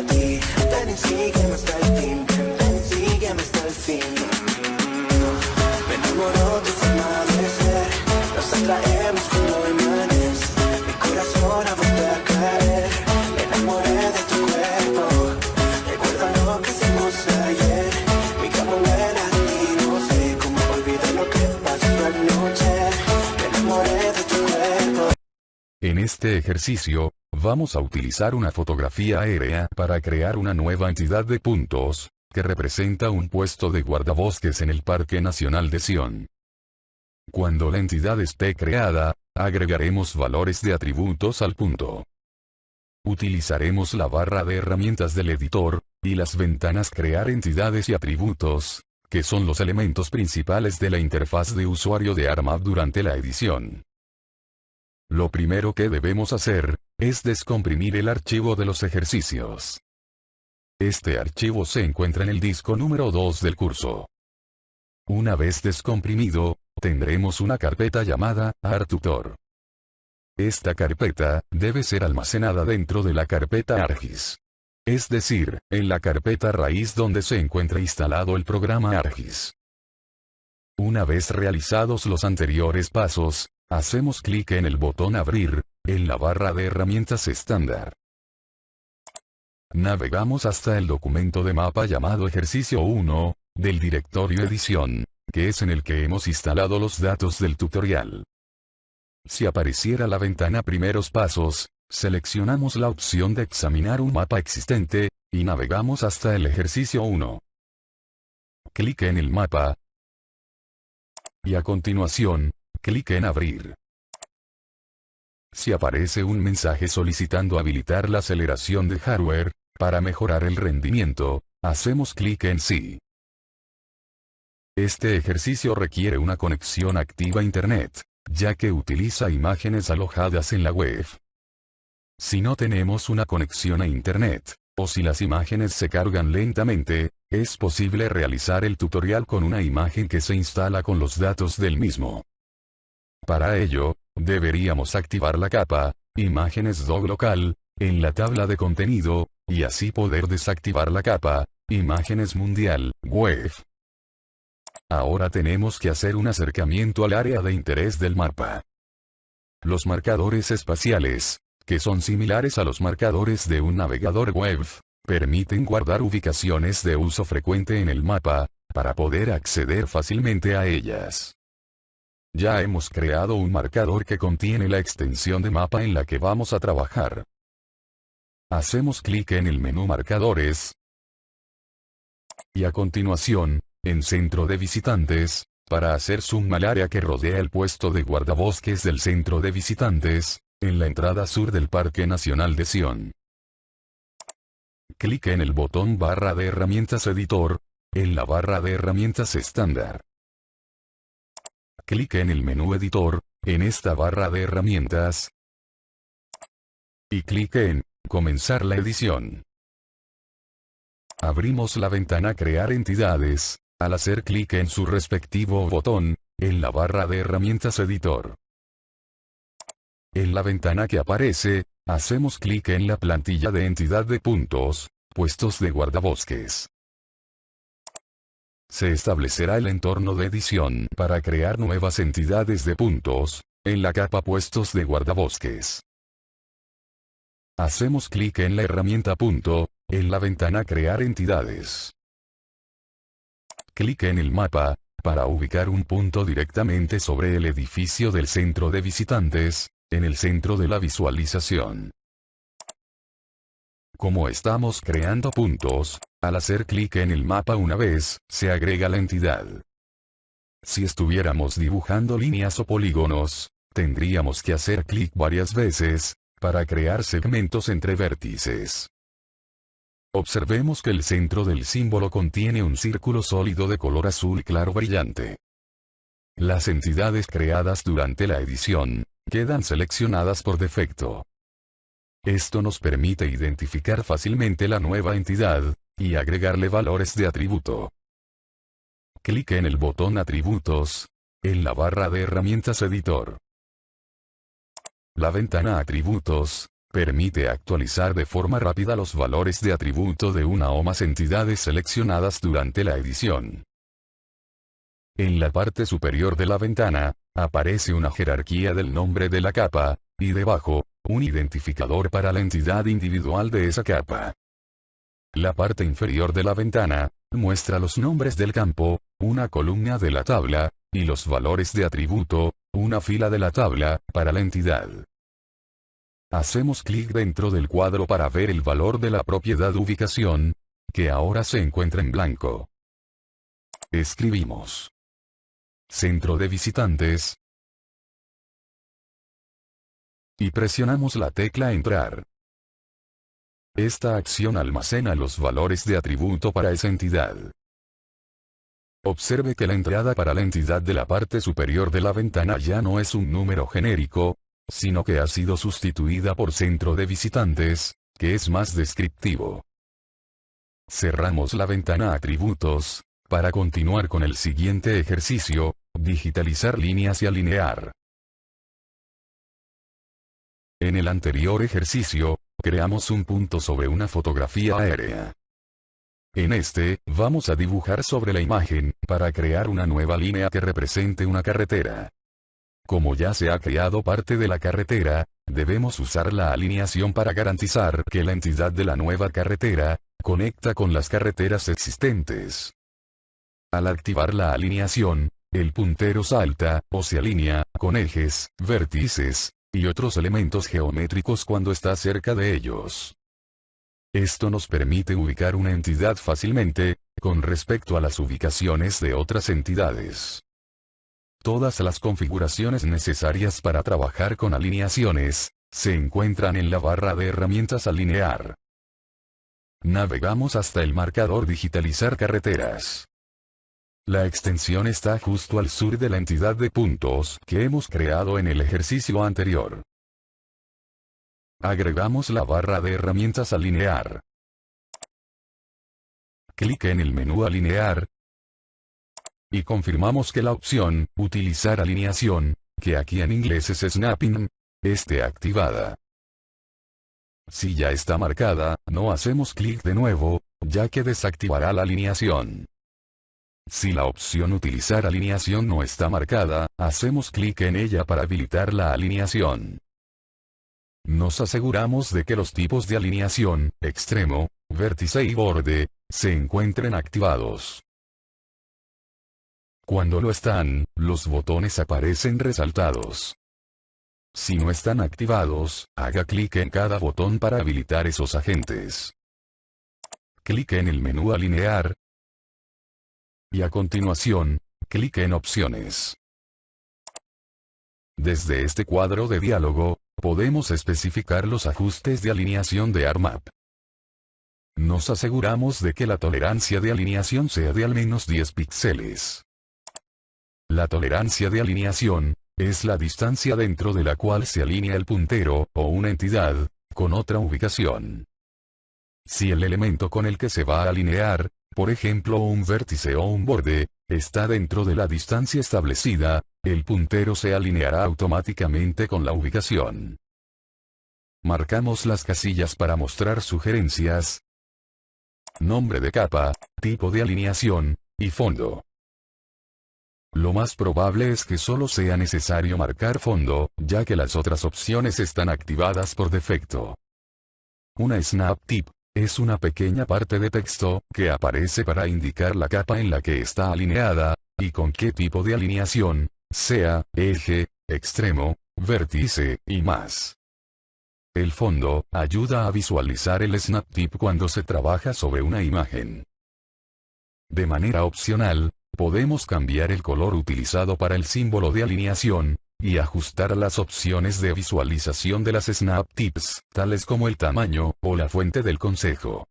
para ti. Ven y sígueme hasta el fin, ven y sígueme hasta el fin. Me enamoró de forma de ser, nos atraemos como imanes. Mi corazón ha vuelto a caer, me enamoré de tu cuerpo. Recuerda lo que hicimos ayer, mi cama huele a ti, no sé cómo olvidar lo que pasó anoche. Me enamoré de tu cuerpo. En este ejercicio, vamos a utilizar una fotografía aérea para crear una nueva entidad de puntos, que representa un puesto de guardabosques en el Parque Nacional de Sion. Cuando la entidad esté creada, agregaremos valores de atributos al punto. Utilizaremos la barra de herramientas del editor, y las ventanas Crear entidades y atributos, que son los elementos principales de la interfaz de usuario de ArmApp durante la edición. Lo primero que debemos hacer, es descomprimir el archivo de los ejercicios. Este archivo se encuentra en el disco número 2 del curso. Una vez descomprimido, tendremos una carpeta llamada ArTutor. Esta carpeta debe ser almacenada dentro de la carpeta ArcGIS. Es decir, en la carpeta raíz donde se encuentra instalado el programa ArcGIS. Una vez realizados los anteriores pasos, hacemos clic en el botón Abrir, en la barra de herramientas estándar. Navegamos hasta el documento de mapa llamado Ejercicio 1, del directorio Edición, que es en el que hemos instalado los datos del tutorial. Si apareciera la ventana Primeros Pasos, seleccionamos la opción de examinar un mapa existente, y navegamos hasta el ejercicio 1. Clic en el mapa, y a continuación, clic en Abrir. Si aparece un mensaje solicitando habilitar la aceleración de hardware, para mejorar el rendimiento, hacemos clic en Sí. Este ejercicio requiere una conexión activa a Internet, ya que utiliza imágenes alojadas en la web. Si no tenemos una conexión a Internet, o si las imágenes se cargan lentamente, es posible realizar el tutorial con una imagen que se instala con los datos del mismo. Para ello, deberíamos activar la capa, Imágenes DOG local, en la tabla de contenido, y así poder desactivar la capa, Imágenes mundial, web. Ahora tenemos que hacer un acercamiento al área de interés del mapa. Los marcadores espaciales, que son similares a los marcadores de un navegador web, permiten guardar ubicaciones de uso frecuente en el mapa, para poder acceder fácilmente a ellas. Ya hemos creado un marcador que contiene la extensión de mapa en la que vamos a trabajar. Hacemos clic en el menú Marcadores, y a continuación, en Centro de Visitantes, para hacer zoom al área que rodea el puesto de guardabosques del Centro de Visitantes, en la entrada sur del Parque Nacional de Sion. Clic en el botón barra de herramientas Editor, en la barra de herramientas estándar. Clic en el menú Editor, en esta barra de herramientas, y clic en Comenzar la edición. Abrimos la ventana Crear entidades, al hacer clic en su respectivo botón, en la barra de herramientas Editor. En la ventana que aparece, hacemos clic en la plantilla de entidad de puntos, puestos de guardabosques. Se establecerá el entorno de edición para crear nuevas entidades de puntos, en la capa Puestos de guardabosques. Hacemos clic en la herramienta Punto, en la ventana Crear entidades. Clic en el mapa, para ubicar un punto directamente sobre el edificio del centro de visitantes, en el centro de la visualización. Como estamos creando puntos, al hacer clic en el mapa una vez, se agrega la entidad. Si estuviéramos dibujando líneas o polígonos, tendríamos que hacer clic varias veces, para crear segmentos entre vértices. Observemos que el centro del símbolo contiene un círculo sólido de color azul claro brillante. Las entidades creadas durante la edición, quedan seleccionadas por defecto. Esto nos permite identificar fácilmente la nueva entidad, y agregarle valores de atributo. Clic en el botón Atributos, en la barra de herramientas Editor. La ventana Atributos, Permite actualizar de forma rápida los valores de atributo de una o más entidades seleccionadas durante la edición. En la parte superior de la ventana, aparece una jerarquía del nombre de la capa, y debajo, un identificador para la entidad individual de esa capa. La parte inferior de la ventana, muestra los nombres del campo, una columna de la tabla, y los valores de atributo, una fila de la tabla, para la entidad. Hacemos clic dentro del cuadro para ver el valor de la propiedad ubicación, que ahora se encuentra en blanco. Escribimos Centro de Visitantes y presionamos la tecla Entrar. Esta acción almacena los valores de atributo para esa entidad. Observe que la entrada para la entidad de la parte superior de la ventana ya no es un número genérico, sino que ha sido sustituida por Centro de Visitantes, que es más descriptivo. Cerramos la ventana Atributos, para continuar con el siguiente ejercicio, digitalizar líneas y alinear. En el anterior ejercicio, creamos un punto sobre una fotografía aérea. En este, vamos a dibujar sobre la imagen, para crear una nueva línea que represente una carretera. Como ya se ha creado parte de la carretera, debemos usar la alineación para garantizar que la entidad de la nueva carretera, conecta con las carreteras existentes. Al activar la alineación, el puntero salta, o se alinea, con ejes, vértices, y otros elementos geométricos cuando está cerca de ellos. Esto nos permite ubicar una entidad fácilmente, con respecto a las ubicaciones de otras entidades. Todas las configuraciones necesarias para trabajar con alineaciones, se encuentran en la barra de herramientas Alinear. Navegamos hasta el marcador Digitalizar carreteras. La extensión está justo al sur de la entidad de puntos que hemos creado en el ejercicio anterior. Agregamos la barra de herramientas Alinear. Clic en el menú Alinear. Y confirmamos que la opción, Utilizar alineación, que aquí en inglés es Snapping, esté activada. Si ya está marcada, no hacemos clic de nuevo, ya que desactivará la alineación. Si la opción Utilizar alineación no está marcada, hacemos clic en ella para habilitar la alineación. Nos aseguramos de que los tipos de alineación, extremo, vértice y borde, se encuentren activados. Cuando lo están, los botones aparecen resaltados. Si no están activados, haga clic en cada botón para habilitar esos agentes. Clic en el menú Alinear. Y a continuación, clic en Opciones. Desde este cuadro de diálogo, podemos especificar los ajustes de alineación de ArcMap. Nos aseguramos de que la tolerancia de alineación sea de al menos 10 píxeles. La tolerancia de alineación, es la distancia dentro de la cual se alinea el puntero, o una entidad, con otra ubicación. Si el elemento con el que se va a alinear, por ejemplo un vértice o un borde, está dentro de la distancia establecida, el puntero se alineará automáticamente con la ubicación. Marcamos las casillas para mostrar sugerencias. Nombre de capa, tipo de alineación, y fondo. Lo más probable es que solo sea necesario marcar fondo, ya que las otras opciones están activadas por defecto. Una snap tip es una pequeña parte de texto que aparece para indicar la capa en la que está alineada, y con qué tipo de alineación, sea eje, extremo, vértice, y más. El fondo ayuda a visualizar el snap tip cuando se trabaja sobre una imagen. De manera opcional, podemos cambiar el color utilizado para el símbolo de alineación, y ajustar las opciones de visualización de las snap tips, tales como el tamaño, o la fuente del consejo.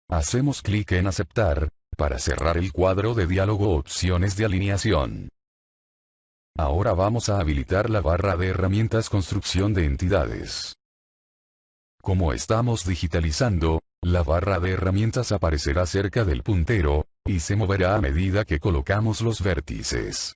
Hacemos clic en Aceptar, para cerrar el cuadro de diálogo Opciones de alineación. Ahora vamos a habilitar la barra de herramientas Construcción de entidades. Como estamos digitalizando, la barra de herramientas aparecerá cerca del puntero, y se moverá a medida que colocamos los vértices.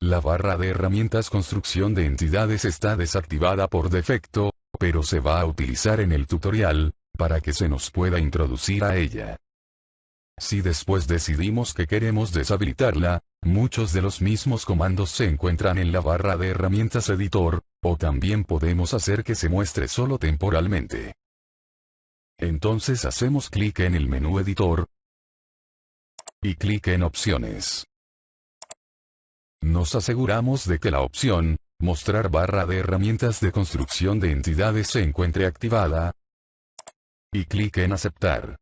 La barra de herramientas construcción de entidades está desactivada por defecto, pero se va a utilizar en el tutorial, para que se nos pueda introducir a ella. Si después decidimos que queremos deshabilitarla, muchos de los mismos comandos se encuentran en la barra de herramientas editor, o también podemos hacer que se muestre solo temporalmente. Entonces hacemos clic en el menú editor y clic en opciones. Nos aseguramos de que la opción, mostrar barra de herramientas de construcción de entidades se encuentre activada, y clic en aceptar.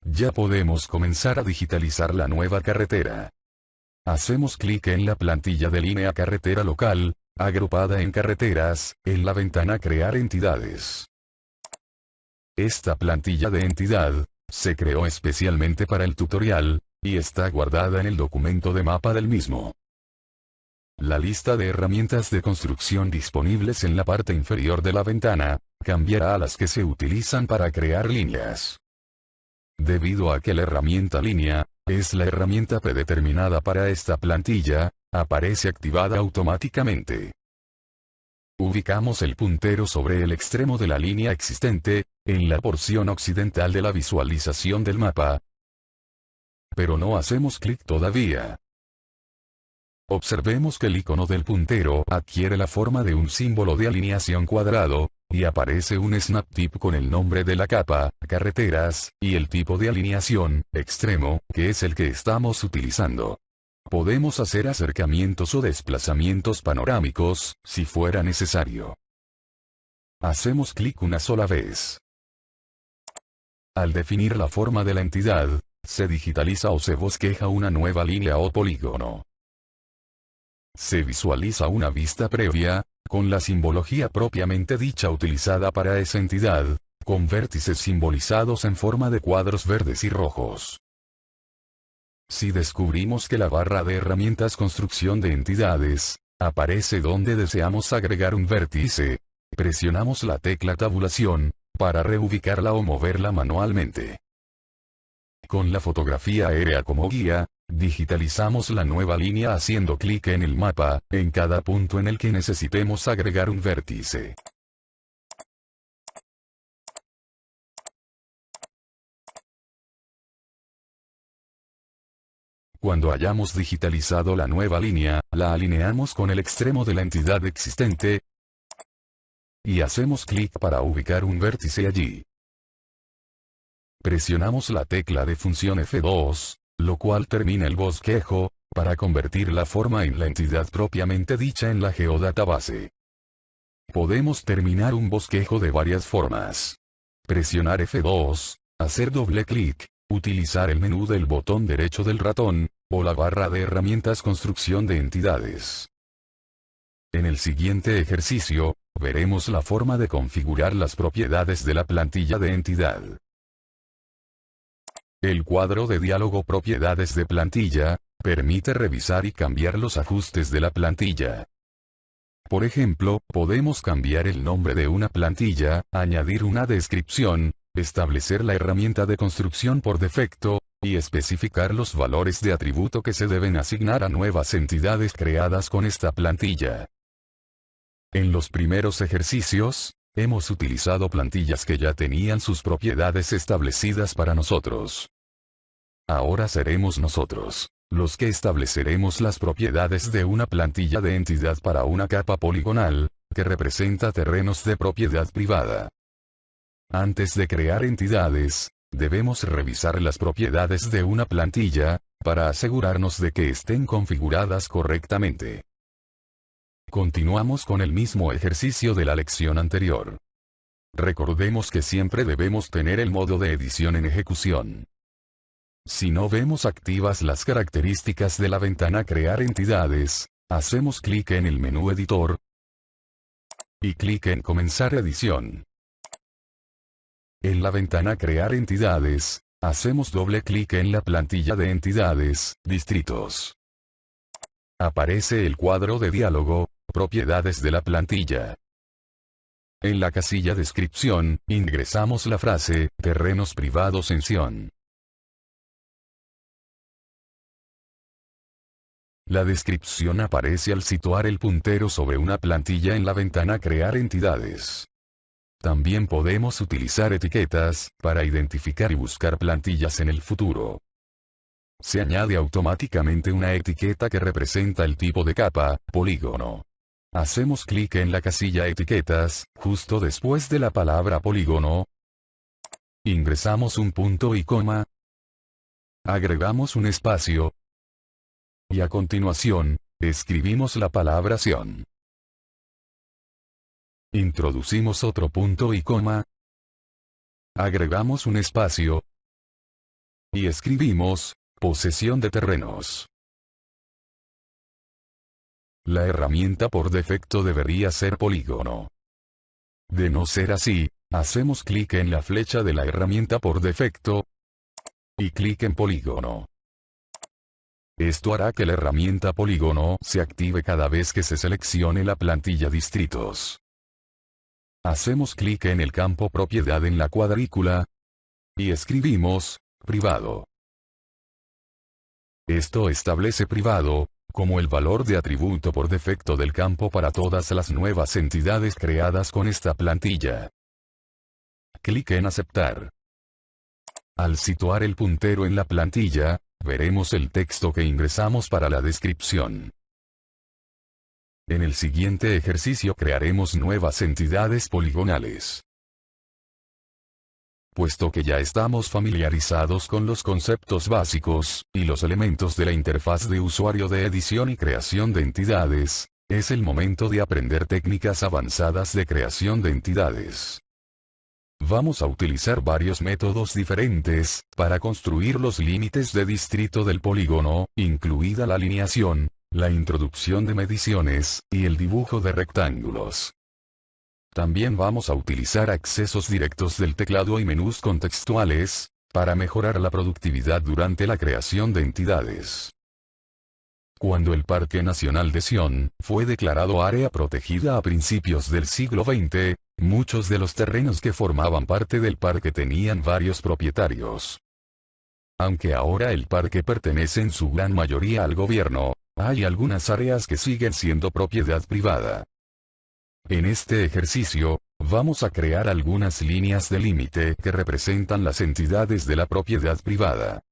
Ya podemos comenzar a digitalizar la nueva carretera. Hacemos clic en la plantilla de línea carretera local, agrupada en carreteras, en la ventana crear entidades. Esta plantilla de entidad, se creó especialmente para el tutorial, y está guardada en el documento de mapa del mismo. La lista de herramientas de construcción disponibles en la parte inferior de la ventana, cambiará a las que se utilizan para crear líneas. Debido a que la herramienta línea, es la herramienta predeterminada para esta plantilla, aparece activada automáticamente. Ubicamos el puntero sobre el extremo de la línea existente, en la porción occidental de la visualización del mapa. Pero no hacemos clic todavía. Observemos que el icono del puntero adquiere la forma de un símbolo de alineación cuadrado, y aparece un snap tip con el nombre de la capa, carreteras, y el tipo de alineación, extremo, que es el que estamos utilizando. Podemos hacer acercamientos o desplazamientos panorámicos, si fuera necesario. Hacemos clic una sola vez. Al definir la forma de la entidad, se digitaliza o se bosqueja una nueva línea o polígono. Se visualiza una vista previa, con la simbología propiamente dicha utilizada para esa entidad, con vértices simbolizados en forma de cuadros verdes y rojos. Si descubrimos que la barra de herramientas construcción de entidades, aparece donde deseamos agregar un vértice, presionamos la tecla tabulación, para reubicarla o moverla manualmente. Con la fotografía aérea como guía, digitalizamos la nueva línea haciendo clic en el mapa, en cada punto en el que necesitemos agregar un vértice. Cuando hayamos digitalizado la nueva línea, la alineamos con el extremo de la entidad existente, y hacemos clic para ubicar un vértice allí. Presionamos la tecla de función F2, lo cual termina el bosquejo, para convertir la forma en la entidad propiamente dicha en la geodatabase. Podemos terminar un bosquejo de varias formas. Presionar F2, hacer doble clic, utilizar el menú del botón derecho del ratón, o la barra de herramientas construcción de entidades. En el siguiente ejercicio, veremos la forma de configurar las propiedades de la plantilla de entidad. El cuadro de diálogo Propiedades de plantilla, permite revisar y cambiar los ajustes de la plantilla. Por ejemplo, podemos cambiar el nombre de una plantilla, añadir una descripción, establecer la herramienta de construcción por defecto, y especificar los valores de atributo que se deben asignar a nuevas entidades creadas con esta plantilla. En los primeros ejercicios, hemos utilizado plantillas que ya tenían sus propiedades establecidas para nosotros. Ahora seremos nosotros los que estableceremos las propiedades de una plantilla de entidad para una capa poligonal, que representa terrenos de propiedad privada. Antes de crear entidades, debemos revisar las propiedades de una plantilla, para asegurarnos de que estén configuradas correctamente. Continuamos con el mismo ejercicio de la lección anterior. Recordemos que siempre debemos tener el modo de edición en ejecución. Si no vemos activas las características de la ventana Crear entidades, hacemos clic en el menú Editor y clic en Comenzar edición. En la ventana Crear entidades, hacemos doble clic en la plantilla de entidades, distritos. Aparece el cuadro de diálogo, Propiedades de la plantilla. En la casilla Descripción, ingresamos la frase, Terrenos privados en Sion. La descripción aparece al situar el puntero sobre una plantilla en la ventana Crear entidades. También podemos utilizar etiquetas, para identificar y buscar plantillas en el futuro. Se añade automáticamente una etiqueta que representa el tipo de capa, polígono. Hacemos clic en la casilla Etiquetas, justo después de la palabra polígono. Ingresamos un punto y coma. Agregamos un espacio. Y a continuación, escribimos la palabra ción. Introducimos otro punto y coma. Agregamos un espacio. Y escribimos, posesión de terrenos. La herramienta por defecto debería ser polígono. De no ser así, hacemos clic en la flecha de la herramienta por defecto. Y clic en polígono. Esto hará que la herramienta polígono se active cada vez que se seleccione la plantilla distritos. Hacemos clic en el campo propiedad en la cuadrícula. Y escribimos, privado. Esto establece privado, como el valor de atributo por defecto del campo para todas las nuevas entidades creadas con esta plantilla. Clic en aceptar. Al situar el puntero en la plantilla, veremos el texto que ingresamos para la descripción. En el siguiente ejercicio crearemos nuevas entidades poligonales. Puesto que ya estamos familiarizados con los conceptos básicos, y los elementos de la interfaz de usuario de edición y creación de entidades, es el momento de aprender técnicas avanzadas de creación de entidades. Vamos a utilizar varios métodos diferentes, para construir los límites de distrito del polígono, incluida la alineación, la introducción de mediciones, y el dibujo de rectángulos. También vamos a utilizar accesos directos del teclado y menús contextuales, para mejorar la productividad durante la creación de entidades. Cuando el Parque Nacional de Sion fue declarado área protegida a principios del siglo XX, muchos de los terrenos que formaban parte del parque tenían varios propietarios. Aunque ahora el parque pertenece en su gran mayoría al gobierno, hay algunas áreas que siguen siendo propiedad privada. En este ejercicio, vamos a crear algunas líneas de límite que representan las entidades de la propiedad privada.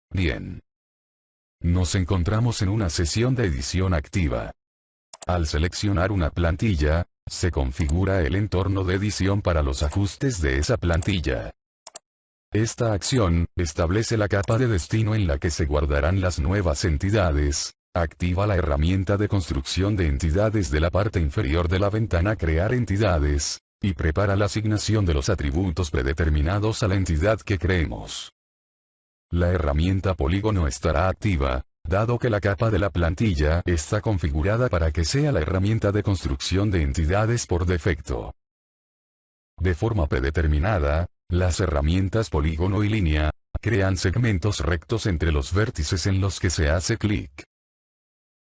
Bien. Nos encontramos en una sesión de edición activa. Al seleccionar una plantilla, se configura el entorno de edición para los ajustes de esa plantilla. Esta acción establece la capa de destino en la que se guardarán las nuevas entidades. Activa la herramienta de construcción de entidades de la parte inferior de la ventana Crear entidades, y prepara la asignación de los atributos predeterminados a la entidad que creemos. La herramienta polígono estará activa, dado que la capa de la plantilla está configurada para que sea la herramienta de construcción de entidades por defecto. De forma predeterminada, las herramientas polígono y línea crean segmentos rectos entre los vértices en los que se hace clic.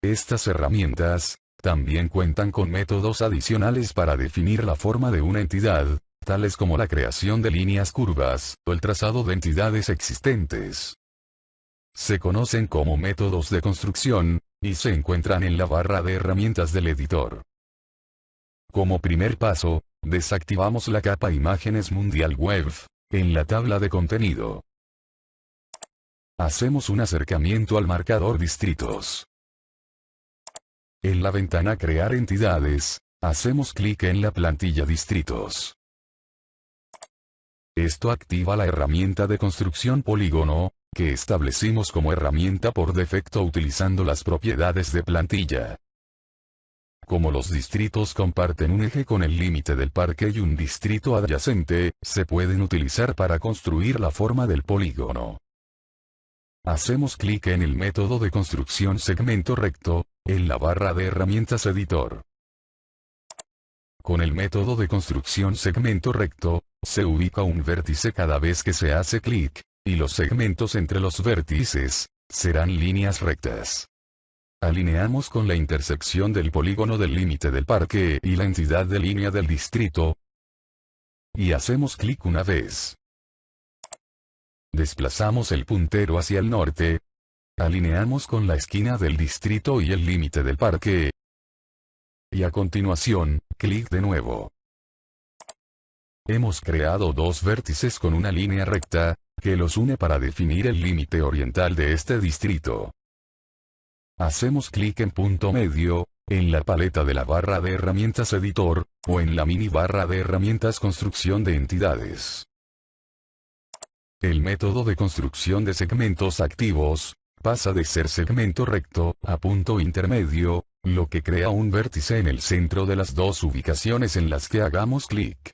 Estas herramientas también cuentan con métodos adicionales para definir la forma de una entidad, tales como la creación de líneas curvas, o el trazado de entidades existentes. Se conocen como métodos de construcción, y se encuentran en la barra de herramientas del editor. Como primer paso, desactivamos la capa Imágenes Mundial Web, en la tabla de contenido. Hacemos un acercamiento al marcador Distritos. En la ventana Crear entidades, hacemos clic en la plantilla Distritos. Esto activa la herramienta de construcción polígono, que establecimos como herramienta por defecto utilizando las propiedades de plantilla. Como los distritos comparten un eje con el límite del parque y un distrito adyacente, se pueden utilizar para construir la forma del polígono. Hacemos clic en el método de construcción segmento recto, en la barra de herramientas editor. Con el método de construcción segmento recto, se ubica un vértice cada vez que se hace clic, y los segmentos entre los vértices serán líneas rectas. Alineamos con la intersección del polígono del límite del parque y la entidad de línea del distrito. Y hacemos clic una vez. Desplazamos el puntero hacia el norte. alineamos con la esquina del distrito y el límite del parque. Y a continuación, clic de nuevo. Hemos creado dos vértices con una línea recta, que los une para definir el límite oriental de este distrito. Hacemos clic en punto medio, en la paleta de la barra de herramientas editor, o en la mini barra de herramientas construcción de entidades. El método de construcción de segmentos activos, pasa de ser segmento recto, a punto intermedio, lo que crea un vértice en el centro de las dos ubicaciones en las que hagamos clic.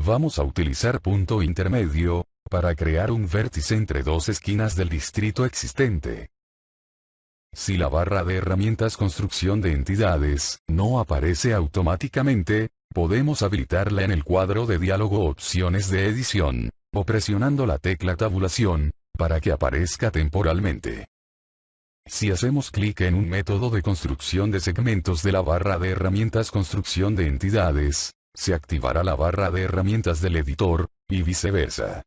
Vamos a utilizar punto intermedio, para crear un vértice entre dos esquinas del distrito existente. Si la barra de herramientas construcción de entidades, no aparece automáticamente, podemos habilitarla en el cuadro de diálogo opciones de edición, o presionando la tecla tabulación, para que aparezca temporalmente. Si hacemos clic en un método de construcción de segmentos de la barra de herramientas construcción de entidades, se activará la barra de herramientas del editor, y viceversa.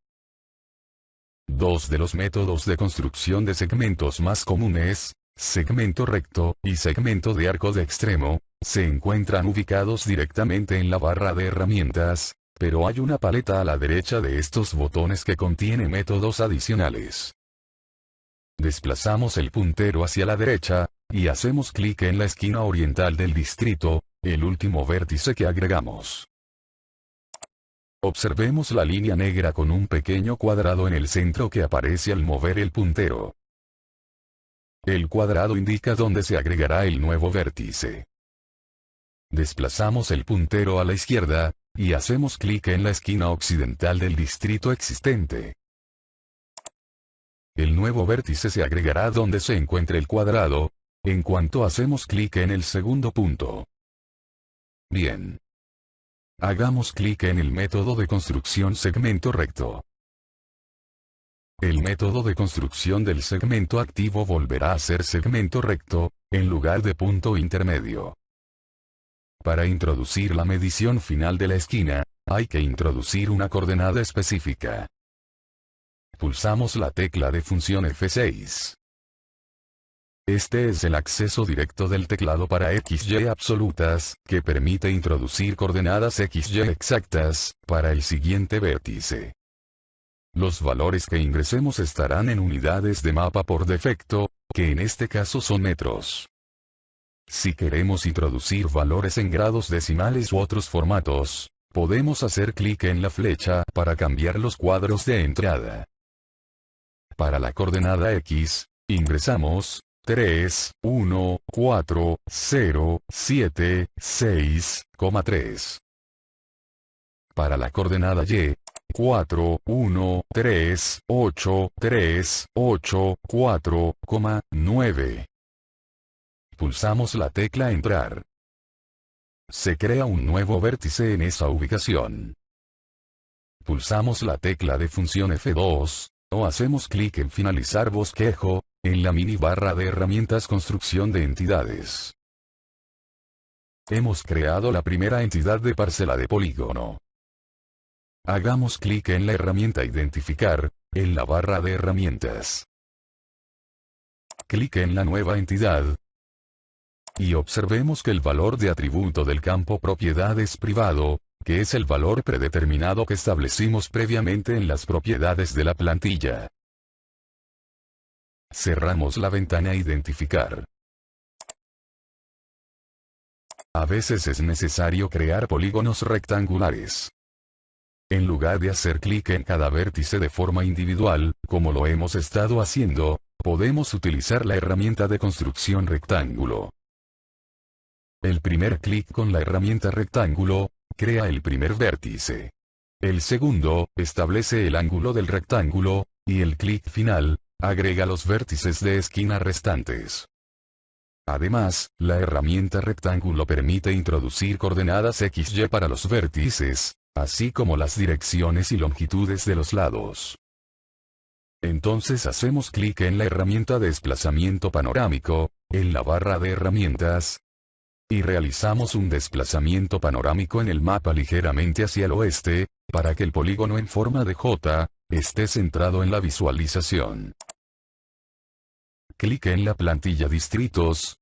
Dos de los métodos de construcción de segmentos más comunes, segmento recto, y segmento de arco de extremo, se encuentran ubicados directamente en la barra de herramientas, pero hay una paleta a la derecha de estos botones que contiene métodos adicionales. Desplazamos el puntero hacia la derecha, y hacemos clic en la esquina oriental del distrito, el último vértice que agregamos. Observemos la línea negra con un pequeño cuadrado en el centro que aparece al mover el puntero. El cuadrado indica dónde se agregará el nuevo vértice. Desplazamos el puntero a la izquierda, y hacemos clic en la esquina occidental del distrito existente. El nuevo vértice se agregará donde se encuentre el cuadrado, en cuanto hacemos clic en el segundo punto. Bien. Hagamos clic en el método de construcción segmento recto. El método de construcción del segmento activo volverá a ser segmento recto, en lugar de punto intermedio. Para introducir la medición final de la esquina, hay que introducir una coordenada específica. Pulsamos la tecla de función F6. Este es el acceso directo del teclado para XY absolutas, que permite introducir coordenadas XY exactas, para el siguiente vértice. Los valores que ingresemos estarán en unidades de mapa por defecto, que en este caso son metros. Si queremos introducir valores en grados decimales u otros formatos, podemos hacer clic en la flecha para cambiar los cuadros de entrada. Para la coordenada X, ingresamos 3, 1, 4, 0, 7, 6,3. Para la coordenada Y, 4, 1, 3, 8, 3, 8, 4,9. Pulsamos la tecla Entrar. Se crea un nuevo vértice en esa ubicación. Pulsamos la tecla de función F2, o hacemos clic en Finalizar bosquejo, en la mini barra de herramientas construcción de entidades. Hemos creado la primera entidad de parcela de polígono. Hagamos clic en la herramienta Identificar, en la barra de herramientas. Clic en la nueva entidad. Y observemos que el valor de atributo del campo propiedad es privado, que es el valor predeterminado que establecimos previamente en las propiedades de la plantilla. Cerramos la ventana Identificar. A veces es necesario crear polígonos rectangulares. En lugar de hacer clic en cada vértice de forma individual, como lo hemos estado haciendo, podemos utilizar la herramienta de construcción rectángulo. El primer clic con la herramienta rectángulo, crea el primer vértice. El segundo, establece el ángulo del rectángulo, y el clic final, agrega los vértices de esquina restantes. Además, la herramienta rectángulo permite introducir coordenadas XY para los vértices, así como las direcciones y longitudes de los lados. Entonces hacemos clic en la herramienta desplazamiento panorámico, en la barra de herramientas, y realizamos un desplazamiento panorámico en el mapa ligeramente hacia el oeste, para que el polígono en forma de J, esté centrado en la visualización. clic en la plantilla Distritos.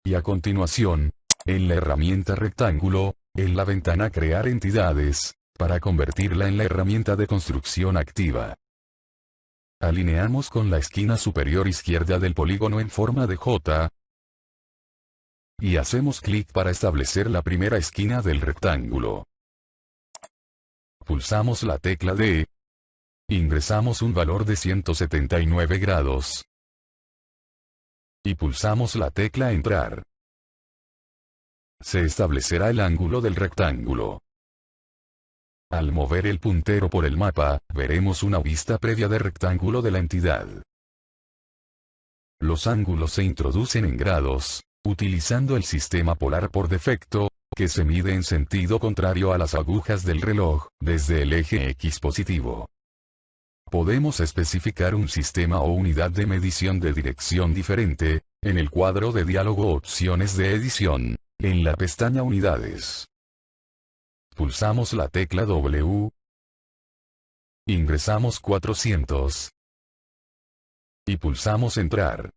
Y a continuación, en la herramienta Rectángulo, en la ventana Crear entidades, para convertirla en la herramienta de construcción activa. Alineamos con la esquina superior izquierda del polígono en forma de J. Y hacemos clic para establecer la primera esquina del rectángulo. Pulsamos la tecla D. Ingresamos un valor de 179 grados. Y pulsamos la tecla Entrar. Se establecerá el ángulo del rectángulo. Al mover el puntero por el mapa, veremos una vista previa del rectángulo de la entidad. Los ángulos se introducen en grados, utilizando el sistema polar por defecto, que se mide en sentido contrario a las agujas del reloj, desde el eje X positivo. Podemos especificar un sistema o unidad de medición de dirección diferente, en el cuadro de diálogo Opciones de edición, en la pestaña Unidades. Pulsamos la tecla W. Ingresamos 400. Y pulsamos Entrar.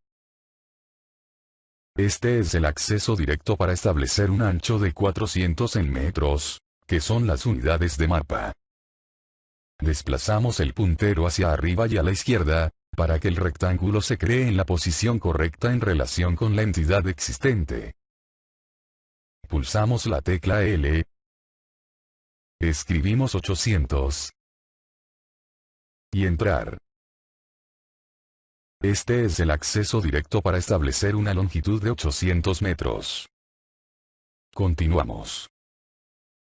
Este es el acceso directo para establecer un ancho de 400 en metros, que son las unidades de mapa. Desplazamos el puntero hacia arriba y a la izquierda, para que el rectángulo se cree en la posición correcta en relación con la entidad existente. Pulsamos la tecla L. Escribimos 800. Y Entrar. Este es el acceso directo para establecer una longitud de 800 metros. Continuamos.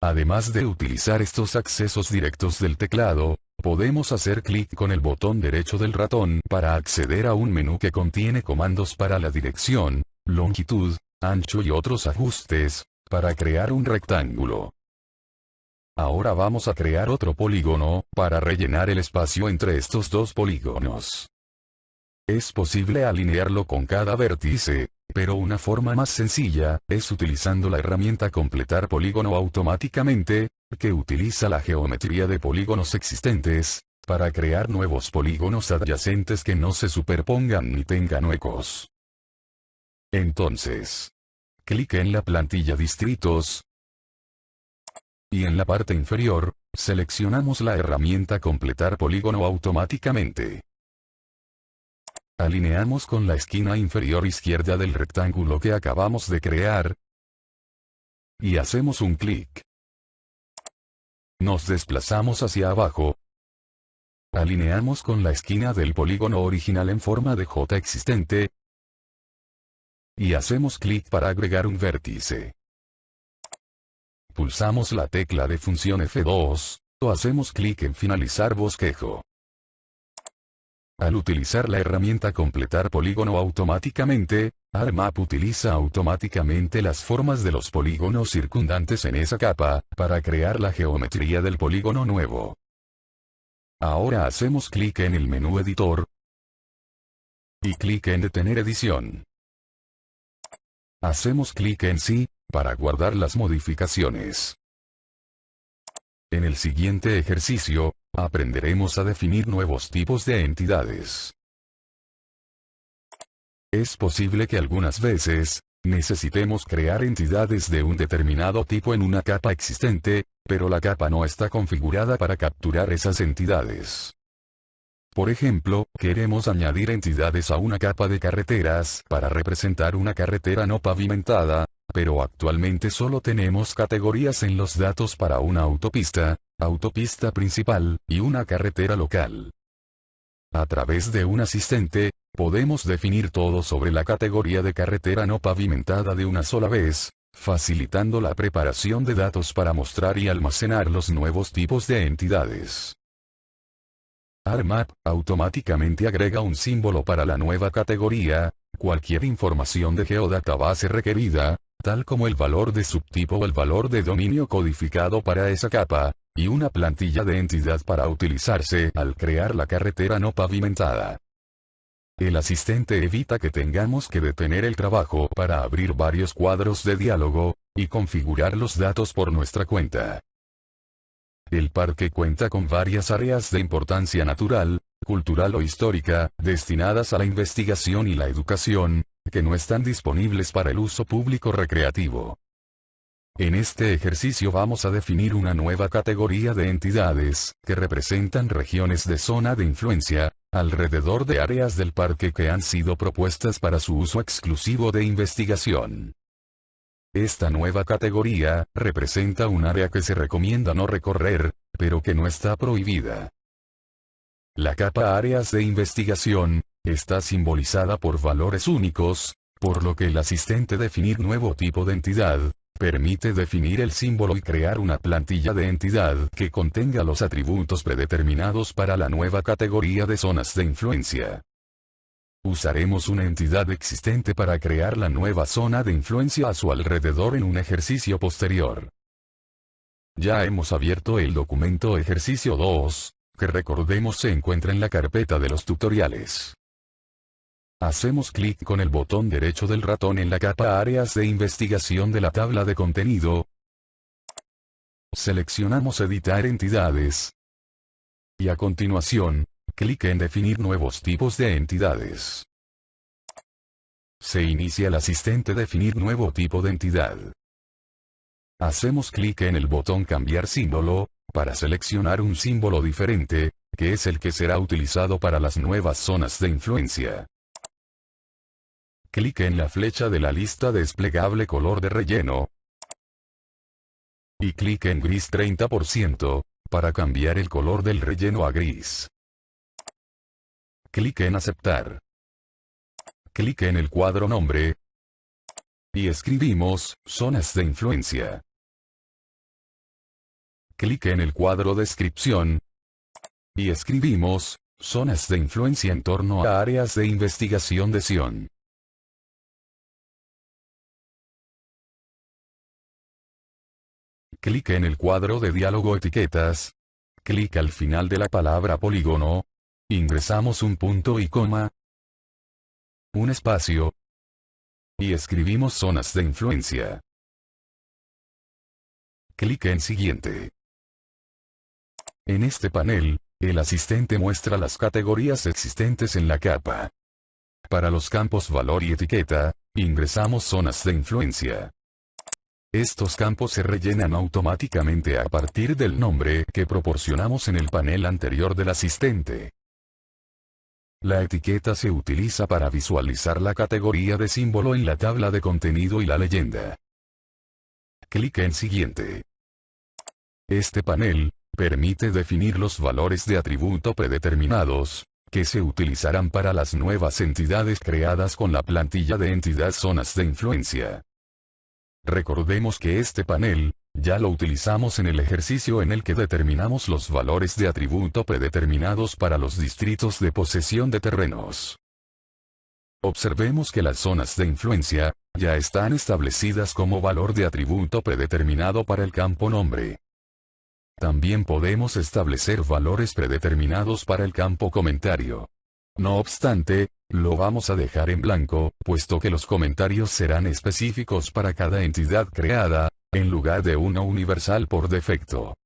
Además de utilizar estos accesos directos del teclado, podemos hacer clic con el botón derecho del ratón para acceder a un menú que contiene comandos para la dirección, longitud, ancho y otros ajustes, para crear un rectángulo. Ahora vamos a crear otro polígono, para rellenar el espacio entre estos dos polígonos. Es posible alinearlo con cada vértice, pero una forma más sencilla, es utilizando la herramienta Completar polígono automáticamente, que utiliza la geometría de polígonos existentes, para crear nuevos polígonos adyacentes que no se superpongan ni tengan huecos. Entonces, clic en la plantilla Distritos. Y en la parte inferior, seleccionamos la herramienta Completar polígono automáticamente. Alineamos con la esquina inferior izquierda del rectángulo que acabamos de crear. Y hacemos un clic. Nos desplazamos hacia abajo. Alineamos con la esquina del polígono original en forma de J existente. Y hacemos clic para agregar un vértice. Pulsamos la tecla de función F2, o hacemos clic en Finalizar bosquejo. Al utilizar la herramienta Completar polígono automáticamente, ArcMap utiliza automáticamente las formas de los polígonos circundantes en esa capa, para crear la geometría del polígono nuevo. Ahora hacemos clic en el menú Editor. Y clic en Detener edición. Hacemos clic en Sí, para guardar las modificaciones. En el siguiente ejercicio, aprenderemos a definir nuevos tipos de entidades. Es posible que algunas veces, necesitemos crear entidades de un determinado tipo en una capa existente, pero la capa no está configurada para capturar esas entidades. Por ejemplo, queremos añadir entidades a una capa de carreteras para representar una carretera no pavimentada, pero actualmente solo tenemos categorías en los datos para una autopista, autopista principal, y una carretera local. A través de un asistente, podemos definir todo sobre la categoría de carretera no pavimentada de una sola vez, facilitando la preparación de datos para mostrar y almacenar los nuevos tipos de entidades. ArcMap automáticamente agrega un símbolo para la nueva categoría, cualquier información de geodatabase requerida, tal como el valor de subtipo o el valor de dominio codificado para esa capa, y una plantilla de entidad para utilizarse al crear la carretera no pavimentada. El asistente evita que tengamos que detener el trabajo para abrir varios cuadros de diálogo, y configurar los datos por nuestra cuenta. El parque cuenta con varias áreas de importancia natural, cultural o histórica, destinadas a la investigación y la educación, que no están disponibles para el uso público recreativo. En este ejercicio vamos a definir una nueva categoría de entidades, que representan regiones de zona de influencia, alrededor de áreas del parque que han sido propuestas para su uso exclusivo de investigación. Esta nueva categoría, representa un área que se recomienda no recorrer, pero que no está prohibida. La capa áreas de investigación, está simbolizada por valores únicos, por lo que el asistente definir nuevo tipo de entidad, permite definir el símbolo y crear una plantilla de entidad que contenga los atributos predeterminados para la nueva categoría de zonas de influencia. Usaremos una entidad existente para crear la nueva zona de influencia a su alrededor en un ejercicio posterior. Ya hemos abierto el documento ejercicio 2, que recordemos se encuentra en la carpeta de los tutoriales. Hacemos clic con el botón derecho del ratón en la capa áreas de investigación de la tabla de contenido. Seleccionamos editar entidades. Y a continuación, clic en definir nuevos tipos de entidades. Se inicia el asistente definir nuevo tipo de entidad. Hacemos clic en el botón cambiar símbolo, para seleccionar un símbolo diferente, que es el que será utilizado para las nuevas zonas de influencia. Clic en la flecha de la lista desplegable color de relleno. Y clic en gris 30%, para cambiar el color del relleno a gris. Clic en aceptar. Clic en el cuadro nombre. Y escribimos, zonas de influencia. Clic en el cuadro descripción. Y escribimos, zonas de influencia en torno a áreas de investigación de Sion. Clic en el cuadro de diálogo etiquetas. Clic al final de la palabra polígono. Ingresamos un punto y coma. Un espacio. Y escribimos zonas de influencia. Clic en siguiente. En este panel, el asistente muestra las categorías existentes en la capa. Para los campos valor y etiqueta, ingresamos zonas de influencia. Estos campos se rellenan automáticamente a partir del nombre que proporcionamos en el panel anterior del asistente. La etiqueta se utiliza para visualizar la categoría de símbolo en la tabla de contenido y la leyenda. Clic en siguiente. Este panel permite definir los valores de atributo predeterminados, que se utilizarán para las nuevas entidades creadas con la plantilla de entidad zonas de influencia. Recordemos que este panel, ya lo utilizamos en el ejercicio en el que determinamos los valores de atributo predeterminados para los distritos de posesión de terrenos. Observemos que las zonas de influencia, ya están establecidas como valor de atributo predeterminado para el campo nombre. También podemos establecer valores predeterminados para el campo comentario. No obstante, lo vamos a dejar en blanco, puesto que los comentarios serán específicos para cada entidad creada, en lugar de uno universal por defecto.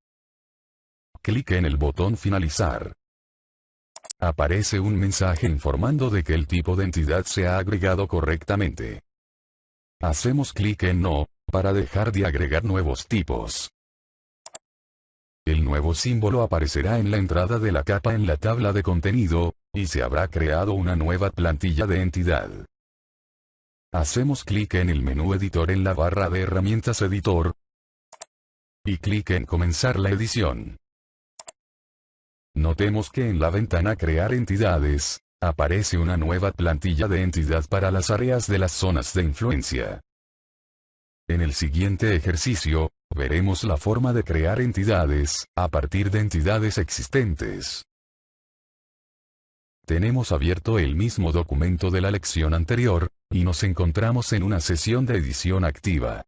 Clic en el botón finalizar. Aparece un mensaje informando de que el tipo de entidad se ha agregado correctamente. Hacemos clic en no, para dejar de agregar nuevos tipos. El nuevo símbolo aparecerá en la entrada de la capa en la tabla de contenido, y se habrá creado una nueva plantilla de entidad. Hacemos clic en el menú editor en la barra de herramientas editor, y clic en comenzar la edición. Notemos que en la ventana crear entidades, aparece una nueva plantilla de entidad para las áreas de las zonas de influencia. En el siguiente ejercicio, veremos la forma de crear entidades, a partir de entidades existentes. Tenemos abierto el mismo documento de la lección anterior, y nos encontramos en una sesión de edición activa.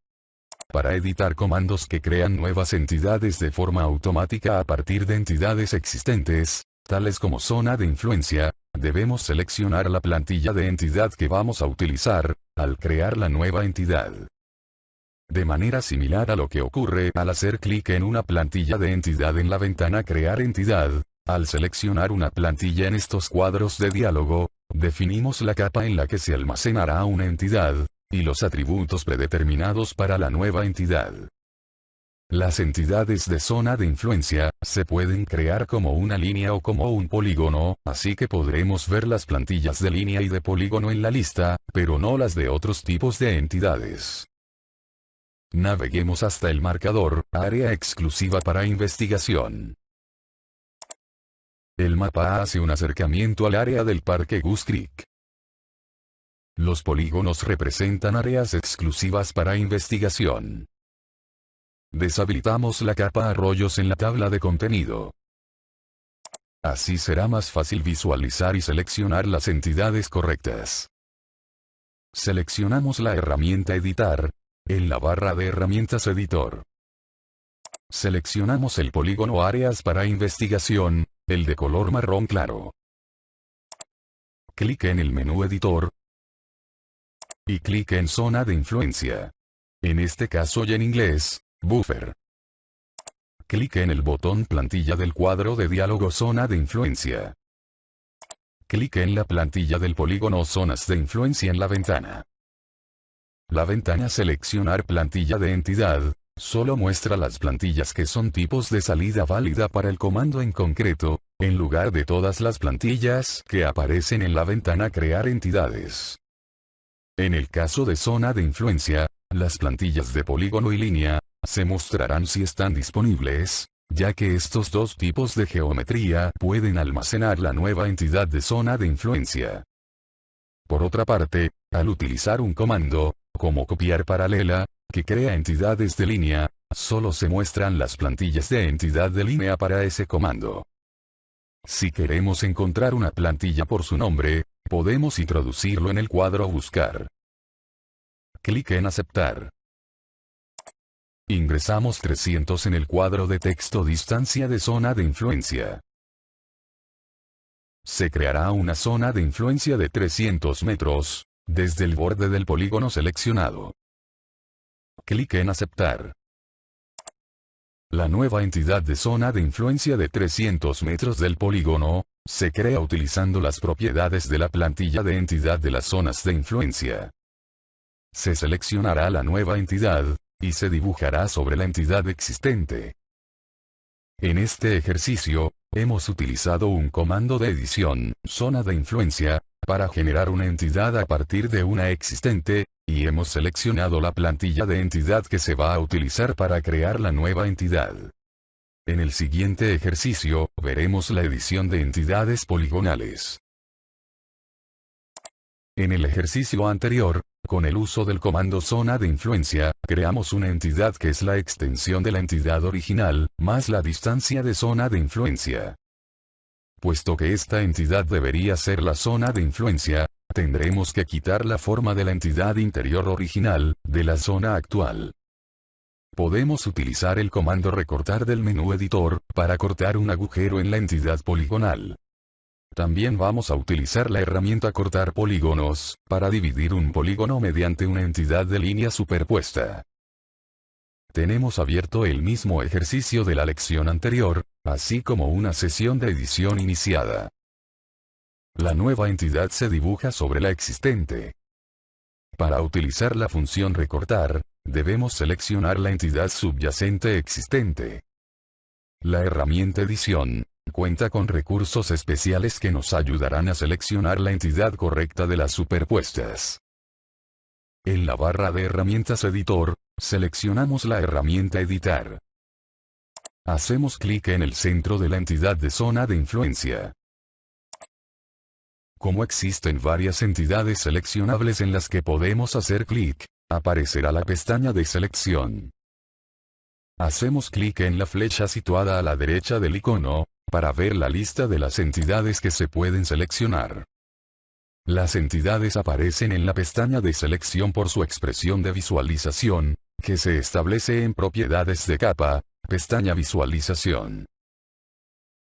Para editar comandos que crean nuevas entidades de forma automática a partir de entidades existentes, tales como zona de influencia, debemos seleccionar la plantilla de entidad que vamos a utilizar, al crear la nueva entidad. De manera similar a lo que ocurre al hacer clic en una plantilla de entidad en la ventana Crear entidad, Al seleccionar una plantilla en estos cuadros de diálogo, definimos la capa en la que se almacenará una entidad, y los atributos predeterminados para la nueva entidad. Las entidades de zona de influencia, se pueden crear como una línea o como un polígono, así que podremos ver las plantillas de línea y de polígono en la lista, pero no las de otros tipos de entidades. Naveguemos hasta el marcador, área exclusiva para investigación. El mapa hace un acercamiento al área del Parque Goose Creek. Los polígonos representan áreas exclusivas para investigación. Deshabilitamos la capa arroyos en la tabla de contenido. Así será más fácil visualizar y seleccionar las entidades correctas. Seleccionamos la herramienta Editar, en la barra de herramientas Editor. Seleccionamos el polígono Áreas para investigación, el de color marrón claro. Clic en el menú Editor. Y clic en Zona de influencia. En este caso y en inglés, Buffer. Clic en el botón Plantilla del cuadro de diálogo Zona de influencia. Clic en la plantilla del polígono Zonas de influencia en la ventana. La ventana Seleccionar plantilla de entidad, solo muestra las plantillas que son tipos de salida válida para el comando en concreto, en lugar de todas las plantillas que aparecen en la ventana Crear entidades. En el caso de zona de influencia, las plantillas de polígono y línea, se mostrarán si están disponibles, ya que estos dos tipos de geometría pueden almacenar la nueva entidad de zona de influencia. Por otra parte, al utilizar un comando, como copiar paralela, que crea entidades de línea, solo se muestran las plantillas de entidad de línea para ese comando. Si queremos encontrar una plantilla por su nombre, podemos introducirlo en el cuadro Buscar. Clic en Aceptar. Ingresamos 300 en el cuadro de texto Distancia de zona de influencia. Se creará una zona de influencia de 300 metros, desde el borde del polígono seleccionado. Clic en Aceptar. La nueva entidad de zona de influencia de 300 metros del polígono, se crea utilizando las propiedades de la plantilla de entidad de las zonas de influencia. Se seleccionará la nueva entidad, y se dibujará sobre la entidad existente. En este ejercicio, hemos utilizado un comando de edición, zona de influencia, para generar una entidad a partir de una existente, y hemos seleccionado la plantilla de entidad que se va a utilizar para crear la nueva entidad. En el siguiente ejercicio, veremos la edición de entidades poligonales. En el ejercicio anterior, con el uso del comando zona de influencia, creamos una entidad que es la extensión de la entidad original, más la distancia de zona de influencia. Puesto que esta entidad debería ser la zona de influencia, tendremos que quitar la forma de la entidad interior original, de la zona actual. Podemos utilizar el comando recortar del menú editor, para cortar un agujero en la entidad poligonal. También vamos a utilizar la herramienta cortar polígonos, para dividir un polígono mediante una entidad de línea superpuesta. Tenemos abierto el mismo ejercicio de la lección anterior, así como una sesión de edición iniciada. La nueva entidad se dibuja sobre la existente. Para utilizar la función recortar, debemos seleccionar la entidad subyacente existente. La herramienta edición cuenta con recursos especiales que nos ayudarán a seleccionar la entidad correcta de las superpuestas. En la barra de herramientas editor, seleccionamos la herramienta editar. Hacemos clic en el centro de la entidad de zona de influencia. Como existen varias entidades seleccionables en las que podemos hacer clic, aparecerá la pestaña de selección. Hacemos clic en la flecha situada a la derecha del icono, para ver la lista de las entidades que se pueden seleccionar. Las entidades aparecen en la pestaña de selección por su expresión de visualización, que se establece en Propiedades de capa, pestaña Visualización.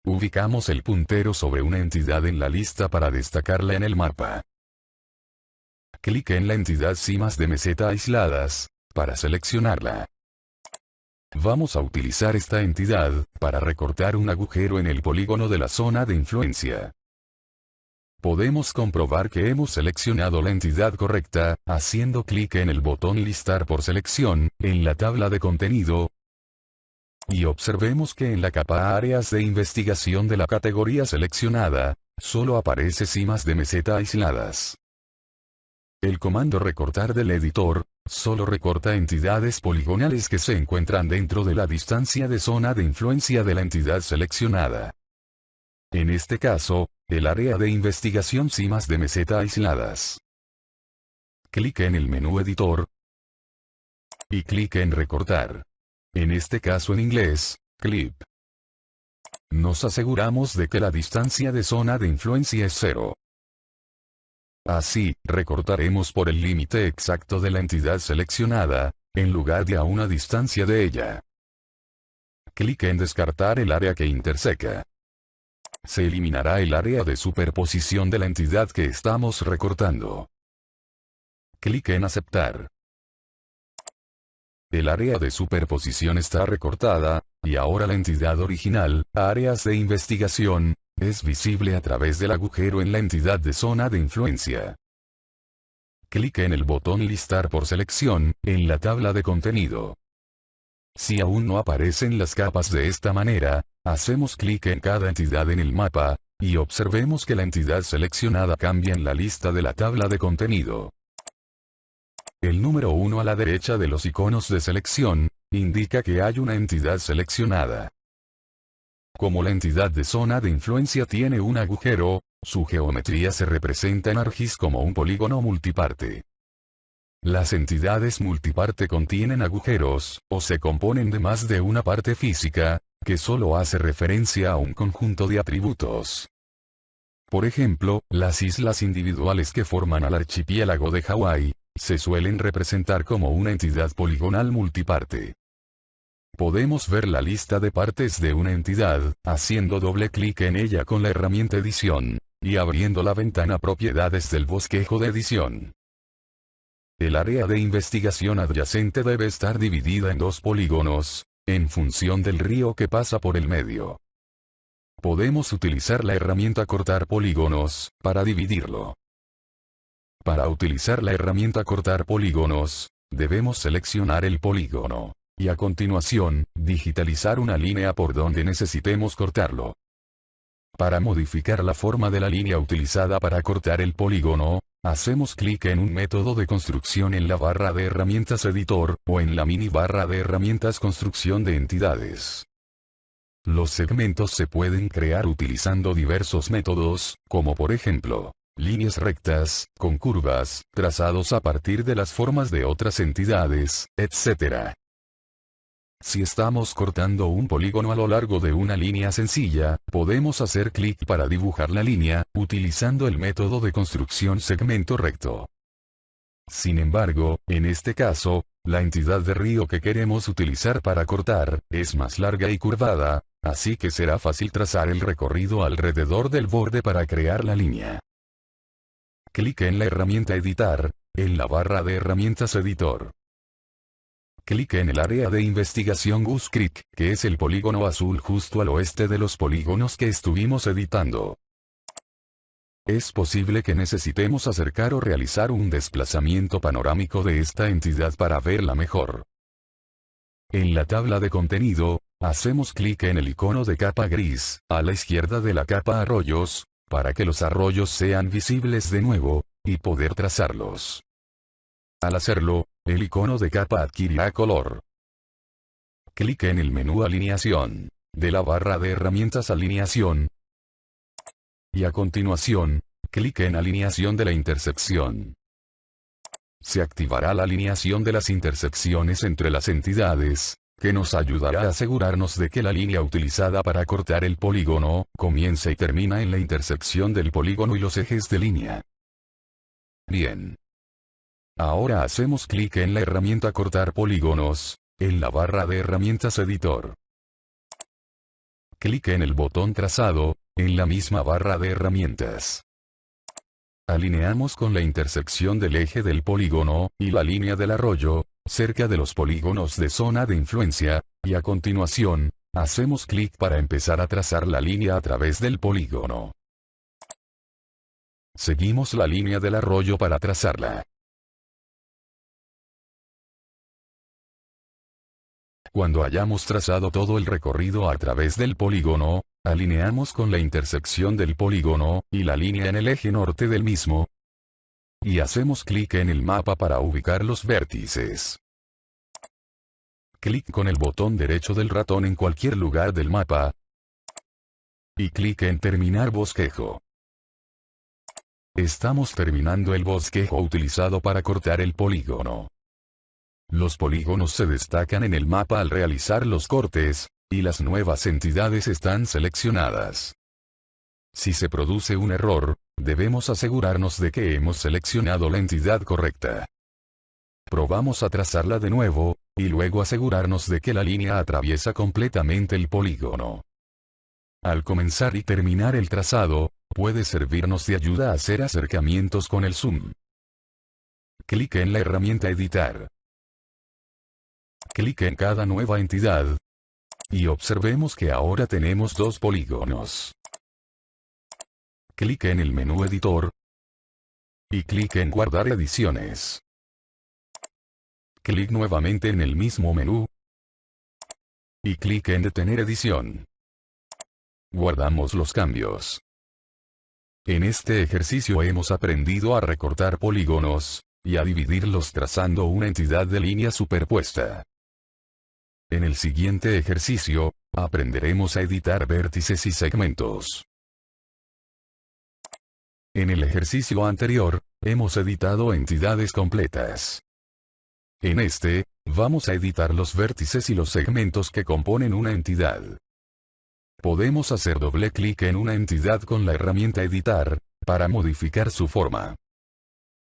Ubicamos el puntero sobre una entidad en la lista para destacarla en el mapa. Clic en la entidad cimas de meseta aisladas, para seleccionarla. Vamos a utilizar esta entidad, para recortar un agujero en el polígono de la zona de influencia. Podemos comprobar que hemos seleccionado la entidad correcta, haciendo clic en el botón Listar por selección, en la tabla de contenido. Y observemos que en la capa Áreas de investigación de la categoría seleccionada, solo aparece cimas de meseta aisladas. El comando recortar del editor, solo recorta entidades poligonales que se encuentran dentro de la distancia de zona de influencia de la entidad seleccionada. En este caso, el área de investigación cimas de meseta aisladas. Clic en el menú editor. Y clic en recortar. En este caso en inglés, clip. Nos aseguramos de que la distancia de zona de influencia es 0. Así, recortaremos por el límite exacto de la entidad seleccionada, en lugar de a una distancia de ella. Clic en descartar el área que interseca. Se eliminará el área de superposición de la entidad que estamos recortando. Clic en aceptar. El área de superposición está recortada, y ahora la entidad original, áreas de investigación, es visible a través del agujero en la entidad de zona de influencia. Clic en el botón Listar por selección, en la tabla de contenido. Si aún no aparecen las capas de esta manera, hacemos clic en cada entidad en el mapa, y observemos que la entidad seleccionada cambia en la lista de la tabla de contenido. El número 1 a la derecha de los iconos de selección, indica que hay una entidad seleccionada. Como la entidad de zona de influencia tiene un agujero, su geometría se representa en ArcGIS como un polígono multiparte. Las entidades multiparte contienen agujeros, o se componen de más de una parte física, que solo hace referencia a un conjunto de atributos. Por ejemplo, las islas individuales que forman al archipiélago de Hawái, se suelen representar como una entidad poligonal multiparte. Podemos ver la lista de partes de una entidad, haciendo doble clic en ella con la herramienta Edición, y abriendo la ventana Propiedades del bosquejo de edición. El área de investigación adyacente debe estar dividida en dos polígonos, en función del río que pasa por el medio. Podemos utilizar la herramienta Cortar polígonos, para dividirlo. Para utilizar la herramienta Cortar polígonos, debemos seleccionar el polígono, y a continuación, digitalizar una línea por donde necesitemos cortarlo. Para modificar la forma de la línea utilizada para cortar el polígono, hacemos clic en un método de construcción en la barra de herramientas Editor, o en la mini barra de herramientas Construcción de entidades. Los segmentos se pueden crear utilizando diversos métodos, como por ejemplo, líneas rectas, con curvas, trazados a partir de las formas de otras entidades, etc. Si estamos cortando un polígono a lo largo de una línea sencilla, podemos hacer clic para dibujar la línea, utilizando el método de construcción segmento recto. Sin embargo, en este caso, la entidad de río que queremos utilizar para cortar, es más larga y curvada, así que será fácil trazar el recorrido alrededor del borde para crear la línea. Clic en la herramienta Editar, en la barra de herramientas Editor. Clic en el área de investigación Goose Creek, que es el polígono azul justo al oeste de los polígonos que estuvimos editando. Es posible que necesitemos acercar o realizar un desplazamiento panorámico de esta entidad para verla mejor. En la tabla de contenido, hacemos clic en el icono de capa gris, a la izquierda de la capa Arroyos, para que los arroyos sean visibles de nuevo, y poder trazarlos. Al hacerlo, el icono de capa adquirirá color. Clic en el menú Alineación, de la barra de herramientas Alineación, y a continuación, clic en Alineación de la intersección. Se activará la alineación de las intersecciones entre las entidades, que nos ayudará a asegurarnos de que la línea utilizada para cortar el polígono, comienza y termina en la intersección del polígono y los ejes de línea. Bien. Ahora hacemos clic en la herramienta Cortar polígonos, en la barra de herramientas Editor. Clic en el botón Trazado, en la misma barra de herramientas. Alineamos con la intersección del eje del polígono, y la línea del arroyo, cerca de los polígonos de zona de influencia, y a continuación, hacemos clic para empezar a trazar la línea a través del polígono. Seguimos la línea del arroyo para trazarla. Cuando hayamos trazado todo el recorrido a través del polígono, alineamos con la intersección del polígono, y la línea en el eje norte del mismo, y hacemos clic en el mapa para ubicar los vértices. Clic con el botón derecho del ratón en cualquier lugar del mapa, y clic en terminar bosquejo. Estamos terminando el bosquejo utilizado para cortar el polígono. Los polígonos se destacan en el mapa al realizar los cortes, y las nuevas entidades están seleccionadas. Si se produce un error, debemos asegurarnos de que hemos seleccionado la entidad correcta. Probamos a trazarla de nuevo, y luego asegurarnos de que la línea atraviesa completamente el polígono. Al comenzar y terminar el trazado, puede servirnos de ayuda a hacer acercamientos con el zoom. Clic en la herramienta Editar. Clic en cada nueva entidad. Y observemos que ahora tenemos dos polígonos. Clic en el menú Editor. Y clic en Guardar ediciones. Clic nuevamente en el mismo menú. Y clic en Detener edición. Guardamos los cambios. En este ejercicio hemos aprendido a recortar polígonos, y a dividirlos trazando una entidad de línea superpuesta. En el siguiente ejercicio, aprenderemos a editar vértices y segmentos. En el ejercicio anterior, hemos editado entidades completas. En este, vamos a editar los vértices y los segmentos que componen una entidad. Podemos hacer doble clic en una entidad con la herramienta Editar, para modificar su forma.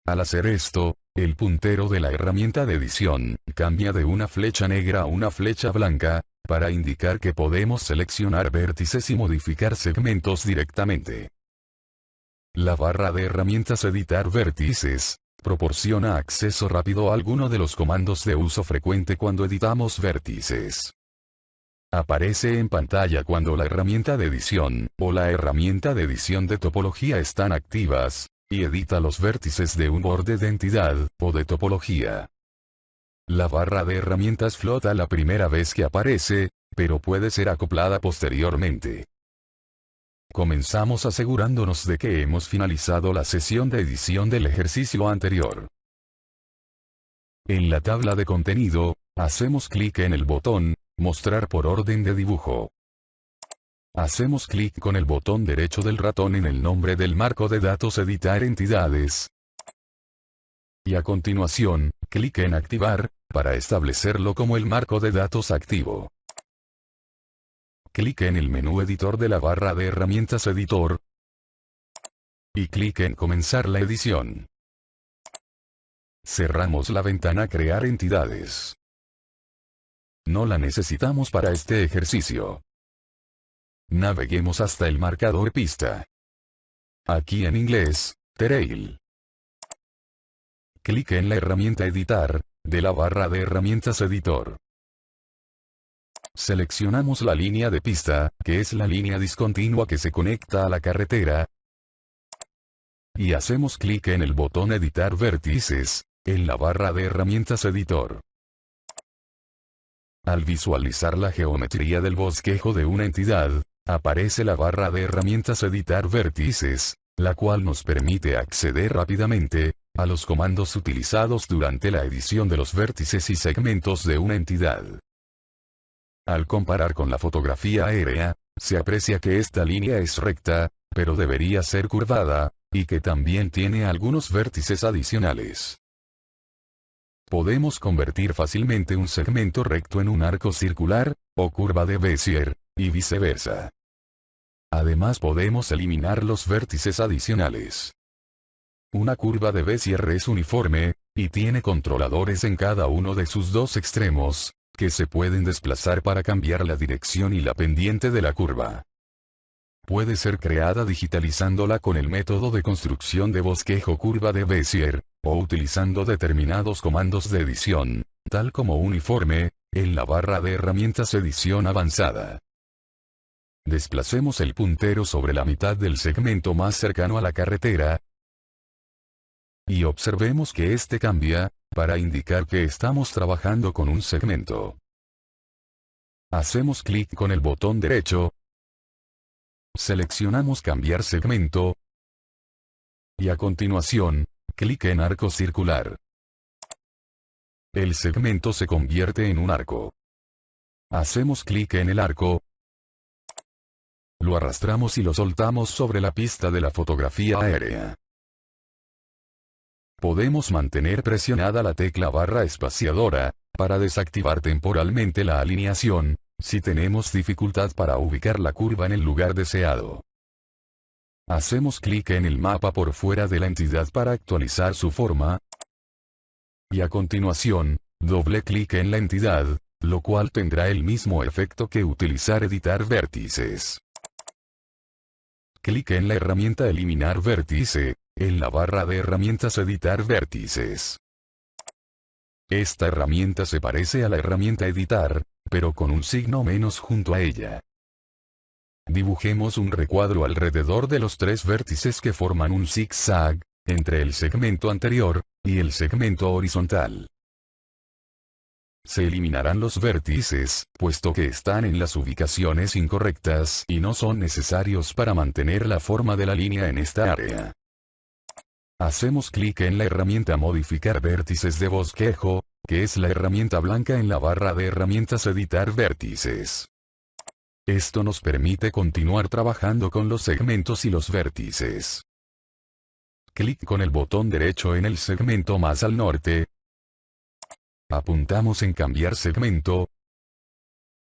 Al hacer esto, el puntero de la herramienta de edición cambia de una flecha negra a una flecha blanca, para indicar que podemos seleccionar vértices y modificar segmentos directamente. La barra de herramientas Editar vértices proporciona acceso rápido a alguno de los comandos de uso frecuente cuando editamos vértices. Aparece en pantalla cuando la herramienta de edición o la herramienta de edición de topología están activas, y edita los vértices de un borde de entidad o de topología. La barra de herramientas flota la primera vez que aparece, pero puede ser acoplada posteriormente. Comenzamos asegurándonos de que hemos finalizado la sesión de edición del ejercicio anterior. En la tabla de contenido, hacemos clic en el botón Mostrar por orden de dibujo. Hacemos clic con el botón derecho del ratón en el nombre del marco de datos Editar entidades. Y a continuación, clic en Activar, para establecerlo como el marco de datos activo. Clic en el menú Editor de la barra de herramientas Editor. Y clic en Comenzar la edición. Cerramos la ventana Crear entidades. No la necesitamos para este ejercicio. Naveguemos hasta el marcador pista. Aquí en inglés, Trail. Clic en la herramienta Editar, de la barra de herramientas Editor. Seleccionamos la línea de pista, que es la línea discontinua que se conecta a la carretera. Y hacemos clic en el botón Editar vértices, en la barra de herramientas Editor. Al visualizar la geometría del bosquejo de una entidad, aparece la barra de herramientas Editar vértices, la cual nos permite acceder rápidamente a los comandos utilizados durante la edición de los vértices y segmentos de una entidad. Al comparar con la fotografía aérea, se aprecia que esta línea es recta, pero debería ser curvada, y que también tiene algunos vértices adicionales. Podemos convertir fácilmente un segmento recto en un arco circular, o curva de Bézier, y viceversa. Además podemos eliminar los vértices adicionales. Una curva de Bézier es uniforme, y tiene controladores en cada uno de sus dos extremos, que se pueden desplazar para cambiar la dirección y la pendiente de la curva. Puede ser creada digitalizándola con el método de construcción de bosquejo curva de Bézier, o utilizando determinados comandos de edición, tal como uniforme, en la barra de herramientas edición avanzada. Desplacemos el puntero sobre la mitad del segmento más cercano a la carretera, y observemos que este cambia, para indicar que estamos trabajando con un segmento. Hacemos clic con el botón derecho, seleccionamos cambiar segmento, y a continuación, clic en arco circular. El segmento se convierte en un arco. Hacemos clic en el arco, lo arrastramos y lo soltamos sobre la pista de la fotografía aérea. Podemos mantener presionada la tecla barra espaciadora, para desactivar temporalmente la alineación, si tenemos dificultad para ubicar la curva en el lugar deseado. Hacemos clic en el mapa por fuera de la entidad para actualizar su forma, y a continuación, doble clic en la entidad, lo cual tendrá el mismo efecto que utilizar editar vértices. Clic en la herramienta eliminar vértice, en la barra de herramientas editar vértices. Esta herramienta se parece a la herramienta editar, pero con un signo menos junto a ella. Dibujemos un recuadro alrededor de los tres vértices que forman un zigzag, entre el segmento anterior, y el segmento horizontal. Se eliminarán los vértices, puesto que están en las ubicaciones incorrectas y no son necesarios para mantener la forma de la línea en esta área. Hacemos clic en la herramienta modificar vértices de bosquejo, que es la herramienta blanca en la barra de herramientas editar vértices. Esto nos permite continuar trabajando con los segmentos y los vértices. Clic con el botón derecho en el segmento más al norte. Apuntamos en cambiar segmento.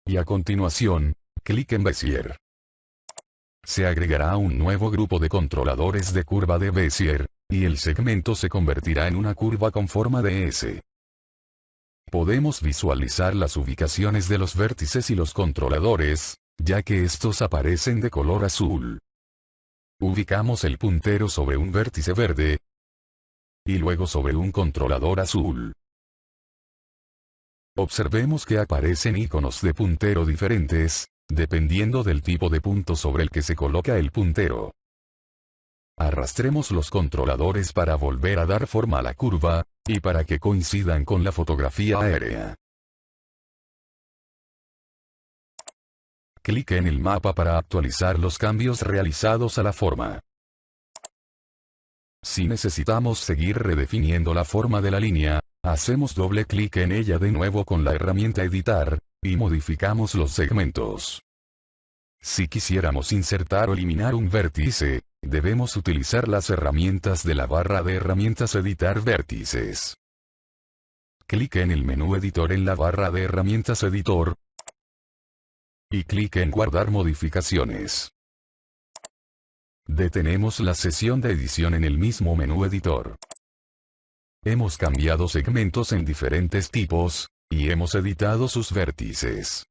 Y a continuación, clic en Bezier. Se agregará un nuevo grupo de controladores de curva de Bezier, y el segmento se convertirá en una curva con forma de S. Podemos visualizar las ubicaciones de los vértices y los controladores, ya que estos aparecen de color azul. Ubicamos el puntero sobre un vértice verde, y luego sobre un controlador azul. Observemos que aparecen iconos de puntero diferentes, dependiendo del tipo de punto sobre el que se coloca el puntero. Arrastremos los controladores para volver a dar forma a la curva, y para que coincidan con la fotografía aérea. Clic en el mapa para actualizar los cambios realizados a la forma. Si necesitamos seguir redefiniendo la forma de la línea, hacemos doble clic en ella de nuevo con la herramienta editar, y modificamos los segmentos. Si quisiéramos insertar o eliminar un vértice, debemos utilizar las herramientas de la barra de herramientas editar vértices. Clic en el menú editor en la barra de herramientas editor, y clic en guardar modificaciones. Detenemos la sesión de edición en el mismo menú editor. Hemos cambiado segmentos en diferentes tipos, y hemos editado sus vértices.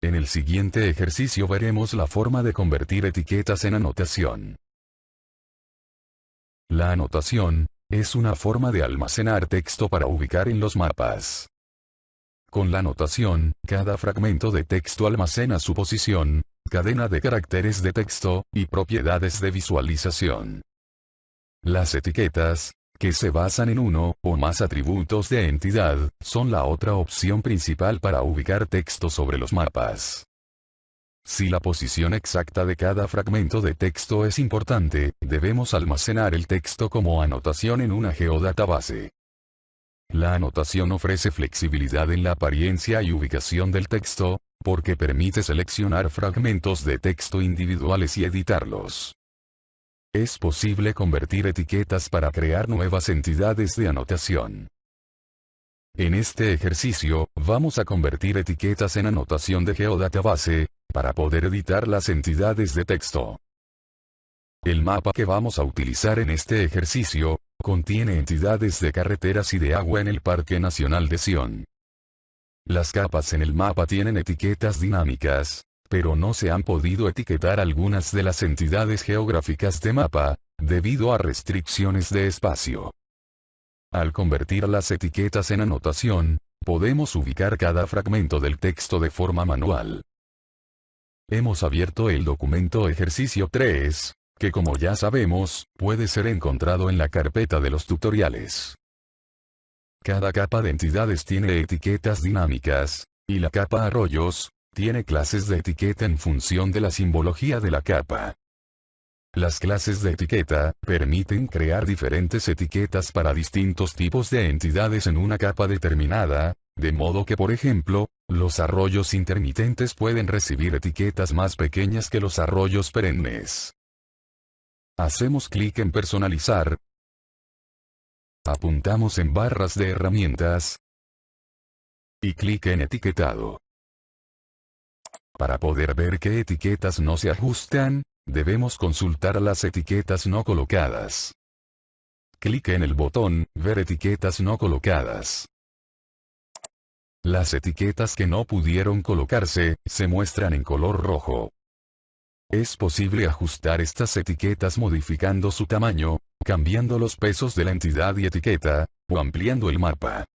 En el siguiente ejercicio veremos la forma de convertir etiquetas en anotación. La anotación es una forma de almacenar texto para ubicar en los mapas. Con la anotación, cada fragmento de texto almacena su posición, cadena de caracteres de texto, y propiedades de visualización. Las etiquetas, que se basan en uno o más atributos de entidad, son la otra opción principal para ubicar texto sobre los mapas. Si la posición exacta de cada fragmento de texto es importante, debemos almacenar el texto como anotación en una geodatabase. La anotación ofrece flexibilidad en la apariencia y ubicación del texto, porque permite seleccionar fragmentos de texto individuales y editarlos. Es posible convertir etiquetas para crear nuevas entidades de anotación. En este ejercicio, vamos a convertir etiquetas en anotación de geodatabase, para poder editar las entidades de texto. El mapa que vamos a utilizar en este ejercicio, contiene entidades de carreteras y de agua en el Parque Nacional de Sion. Las capas en el mapa tienen etiquetas dinámicas, pero no se han podido etiquetar algunas de las entidades geográficas de mapa, debido a restricciones de espacio. Al convertir las etiquetas en anotación, podemos ubicar cada fragmento del texto de forma manual. Hemos abierto el documento ejercicio 3, que como ya sabemos, puede ser encontrado en la carpeta de los tutoriales. Cada capa de entidades tiene etiquetas dinámicas, y la capa arroyos, tiene clases de etiqueta en función de la simbología de la capa. Las clases de etiqueta permiten crear diferentes etiquetas para distintos tipos de entidades en una capa determinada, de modo que por ejemplo, los arroyos intermitentes pueden recibir etiquetas más pequeñas que los arroyos perennes. Hacemos clic en personalizar. Apuntamos en barras de herramientas. Y clic en etiquetado. Para poder ver qué etiquetas no se ajustan, debemos consultar las etiquetas no colocadas. Clic en el botón, ver etiquetas no colocadas. Las etiquetas que no pudieron colocarse, se muestran en color rojo. Es posible ajustar estas etiquetas modificando su tamaño, cambiando los pesos de la entidad y etiqueta, o ampliando el mapa.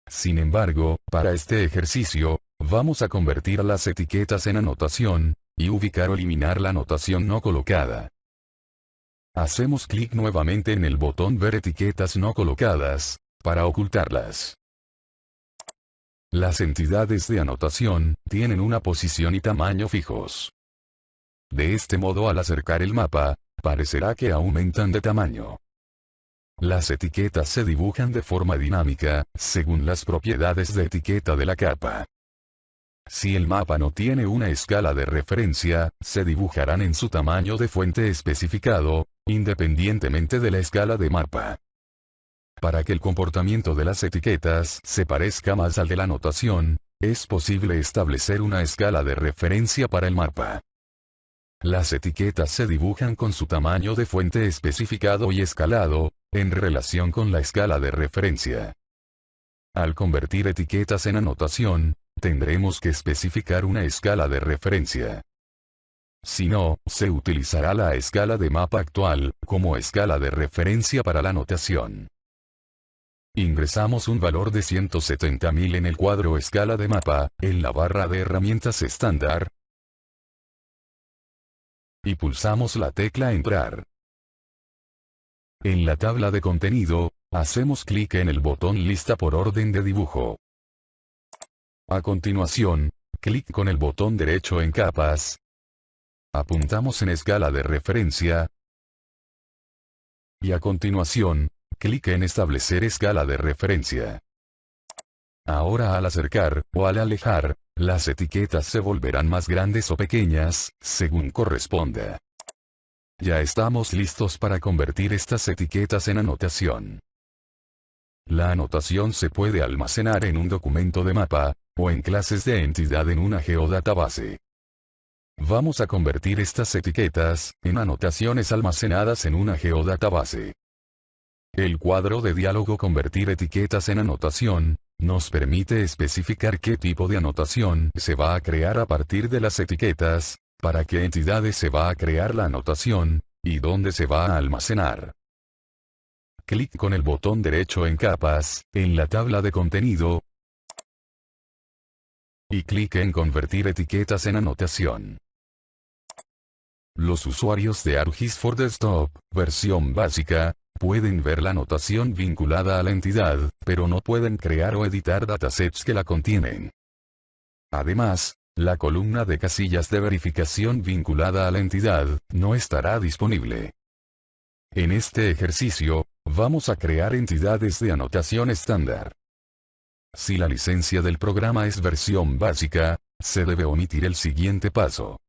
Sin embargo, para este ejercicio, vamos a convertir las etiquetas en anotación, y ubicar o eliminar la anotación no colocada. Hacemos clic nuevamente en el botón ver etiquetas no colocadas, para ocultarlas. Las entidades de anotación, tienen una posición y tamaño fijos. De este modo al acercar el mapa, parecerá que aumentan de tamaño. Las etiquetas se dibujan de forma dinámica, según las propiedades de etiqueta de la capa. Si el mapa no tiene una escala de referencia, se dibujarán en su tamaño de fuente especificado, independientemente de la escala de mapa. Para que el comportamiento de las etiquetas se parezca más al de la anotación, es posible establecer una escala de referencia para el mapa. Las etiquetas se dibujan con su tamaño de fuente especificado y escalado, en relación con la escala de referencia. Al convertir etiquetas en anotación, tendremos que especificar una escala de referencia. Si no, se utilizará la escala de mapa actual, como escala de referencia para la anotación. Ingresamos un valor de 170.000 en el cuadro escala de mapa, en la barra de herramientas estándar. Y pulsamos la tecla entrar. En la tabla de contenido, hacemos clic en el botón lista por orden de dibujo. A continuación, clic con el botón derecho en capas. Apuntamos en escala de referencia. Y a continuación, clic en establecer escala de referencia. Ahora al acercar, o al alejar, las etiquetas se volverán más grandes o pequeñas, según corresponda. Ya estamos listos para convertir estas etiquetas en anotación. La anotación se puede almacenar en un documento de mapa, o en clases de entidad en una geodatabase. Vamos a convertir estas etiquetas, en anotaciones almacenadas en una geodatabase. El cuadro de diálogo Convertir etiquetas en anotación, nos permite especificar qué tipo de anotación se va a crear a partir de las etiquetas, para qué entidades se va a crear la anotación, y dónde se va a almacenar. Clic con el botón derecho en capas, en la tabla de contenido, y clic en Convertir etiquetas en anotación. Los usuarios de ArcGIS for Desktop, versión básica, pueden ver la anotación vinculada a la entidad, pero no pueden crear o editar datasets que la contienen. Además, la columna de casillas de verificación vinculada a la entidad, no estará disponible. En este ejercicio, vamos a crear entidades de anotación estándar. Si la licencia del programa es versión básica, se debe omitir el siguiente paso.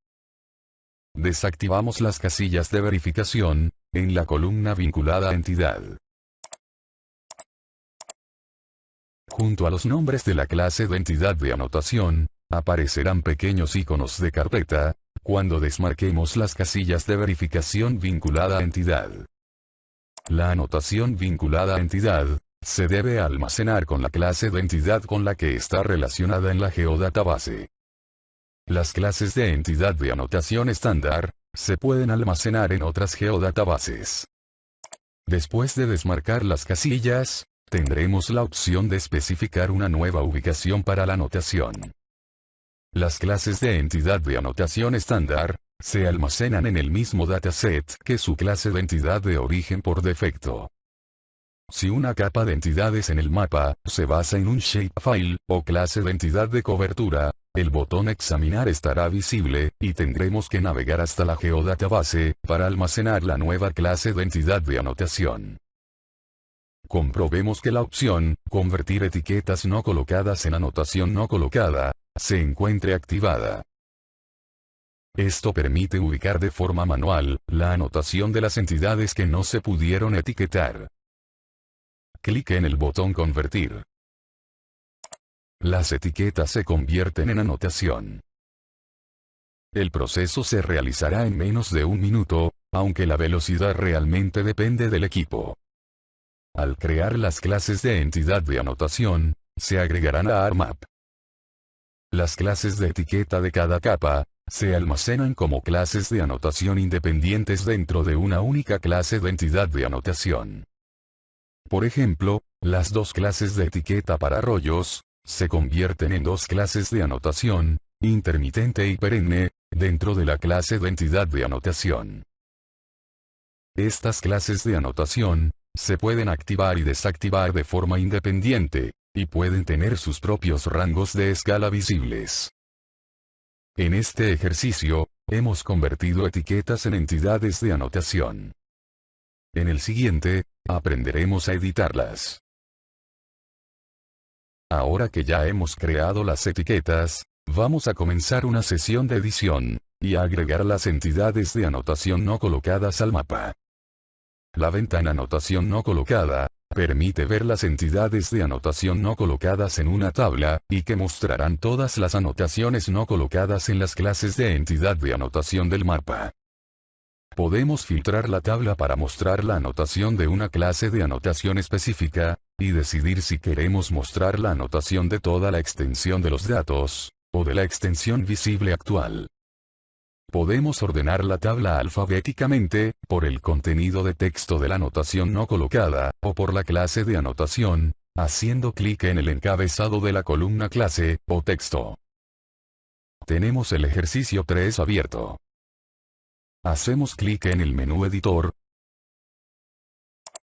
Desactivamos las casillas de verificación, en la columna vinculada a entidad. Junto a los nombres de la clase de entidad de anotación, aparecerán pequeños iconos de carpeta, cuando desmarquemos las casillas de verificación vinculada a entidad. La anotación vinculada a entidad, se debe almacenar con la clase de entidad con la que está relacionada en la geodatabase. Las clases de entidad de anotación estándar, se pueden almacenar en otras geodatabases. Después de desmarcar las casillas, tendremos la opción de especificar una nueva ubicación para la anotación. Las clases de entidad de anotación estándar se almacenan en el mismo dataset que su clase de entidad de origen por defecto. Si una capa de entidades en el mapa se basa en un shapefile o clase de entidad de cobertura, el botón examinar estará visible, y tendremos que navegar hasta la geodatabase para almacenar la nueva clase de entidad de anotación. Comprobemos que la opción convertir etiquetas no colocadas en anotación no colocada se encuentre activada. Esto permite ubicar de forma manual la anotación de las entidades que no se pudieron etiquetar. Clique en el botón Convertir. Las etiquetas se convierten en anotación. El proceso se realizará en menos de un minuto, aunque la velocidad realmente depende del equipo. Al crear las clases de entidad de anotación, se agregarán a ARMAP. Las clases de etiqueta de cada capa se almacenan como clases de anotación independientes dentro de una única clase de entidad de anotación. Por ejemplo, las dos clases de etiqueta para rollos se convierten en dos clases de anotación, intermitente y perenne, dentro de la clase de entidad de anotación. Estas clases de anotación se pueden activar y desactivar de forma independiente, y pueden tener sus propios rangos de escala visibles. En este ejercicio, hemos convertido etiquetas en entidades de anotación. En el siguiente, aprenderemos a editarlas. Ahora que ya hemos creado las etiquetas, vamos a comenzar una sesión de edición, y a agregar las entidades de anotación no colocadas al mapa. La ventana Anotación no colocada permite ver las entidades de anotación no colocadas en una tabla, y que mostrarán todas las anotaciones no colocadas en las clases de entidad de anotación del mapa. Podemos filtrar la tabla para mostrar la anotación de una clase de anotación específica, y decidir si queremos mostrar la anotación de toda la extensión de los datos, o de la extensión visible actual. Podemos ordenar la tabla alfabéticamente, por el contenido de texto de la anotación no colocada, o por la clase de anotación, haciendo clic en el encabezado de la columna clase, o texto. Tenemos el ejercicio 3 abierto. Hacemos clic en el menú editor,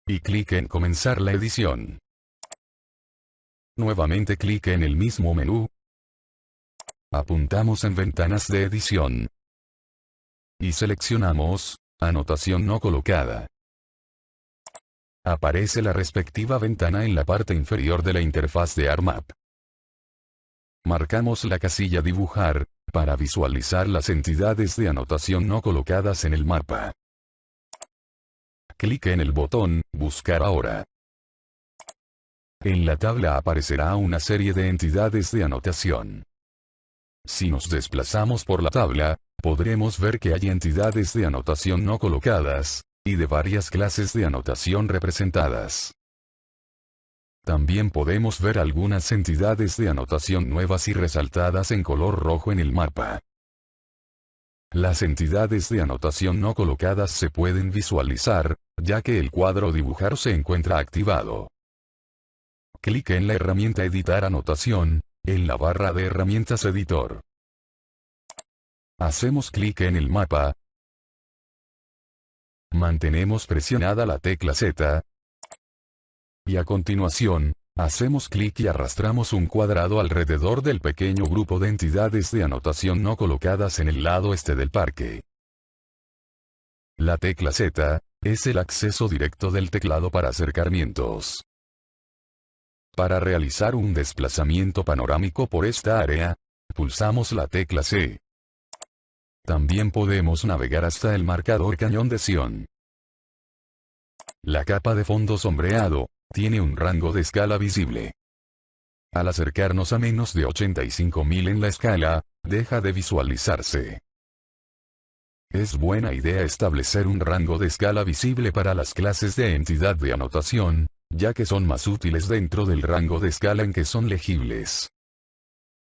y clic en comenzar la edición. Nuevamente clic en el mismo menú. Apuntamos en ventanas de edición. Y seleccionamos, anotación no colocada. Aparece la respectiva ventana en la parte inferior de la interfaz de ARMAP. Marcamos la casilla Dibujar, para visualizar las entidades de anotación no colocadas en el mapa. Clique en el botón, Buscar ahora. En la tabla aparecerá una serie de entidades de anotación. Si nos desplazamos por la tabla, podremos ver que hay entidades de anotación no colocadas, y de varias clases de anotación representadas. También podemos ver algunas entidades de anotación nuevas y resaltadas en color rojo en el mapa. Las entidades de anotación no colocadas se pueden visualizar, ya que el cuadro Dibujar se encuentra activado. Clique en la herramienta Editar anotación, en la barra de herramientas Editor. Hacemos clic en el mapa. Mantenemos presionada la tecla Z. Y a continuación, hacemos clic y arrastramos un cuadrado alrededor del pequeño grupo de entidades de anotación no colocadas en el lado este del parque. La tecla Z es el acceso directo del teclado para acercamientos. Para realizar un desplazamiento panorámico por esta área, pulsamos la tecla C. También podemos navegar hasta el marcador Cañón de Sion. La capa de fondo sombreado tiene un rango de escala visible. Al acercarnos a menos de 85.000 en la escala, deja de visualizarse. Es buena idea establecer un rango de escala visible para las clases de entidad de anotación, ya que son más útiles dentro del rango de escala en que son legibles.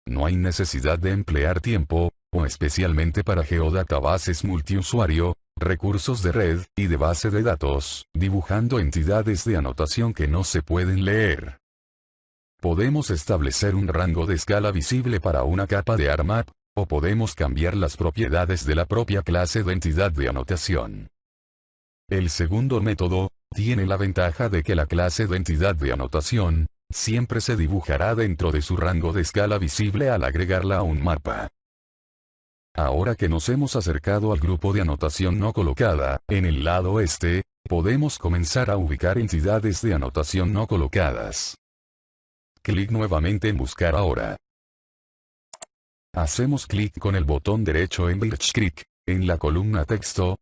No hay necesidad de emplear tiempo, o especialmente para geodatabases multiusuario, recursos de red y de base de datos, dibujando entidades de anotación que no se pueden leer. Podemos establecer un rango de escala visible para una capa de ARMAP, o podemos cambiar las propiedades de la propia clase de entidad de anotación. El segundo método tiene la ventaja de que la clase de entidad de anotación siempre se dibujará dentro de su rango de escala visible al agregarla a un mapa. Ahora que nos hemos acercado al grupo de anotación no colocada, en el lado este, podemos comenzar a ubicar entidades de anotación no colocadas. Clic nuevamente en Buscar ahora. Hacemos clic con el botón derecho en Birch-Creek, en la columna Texto.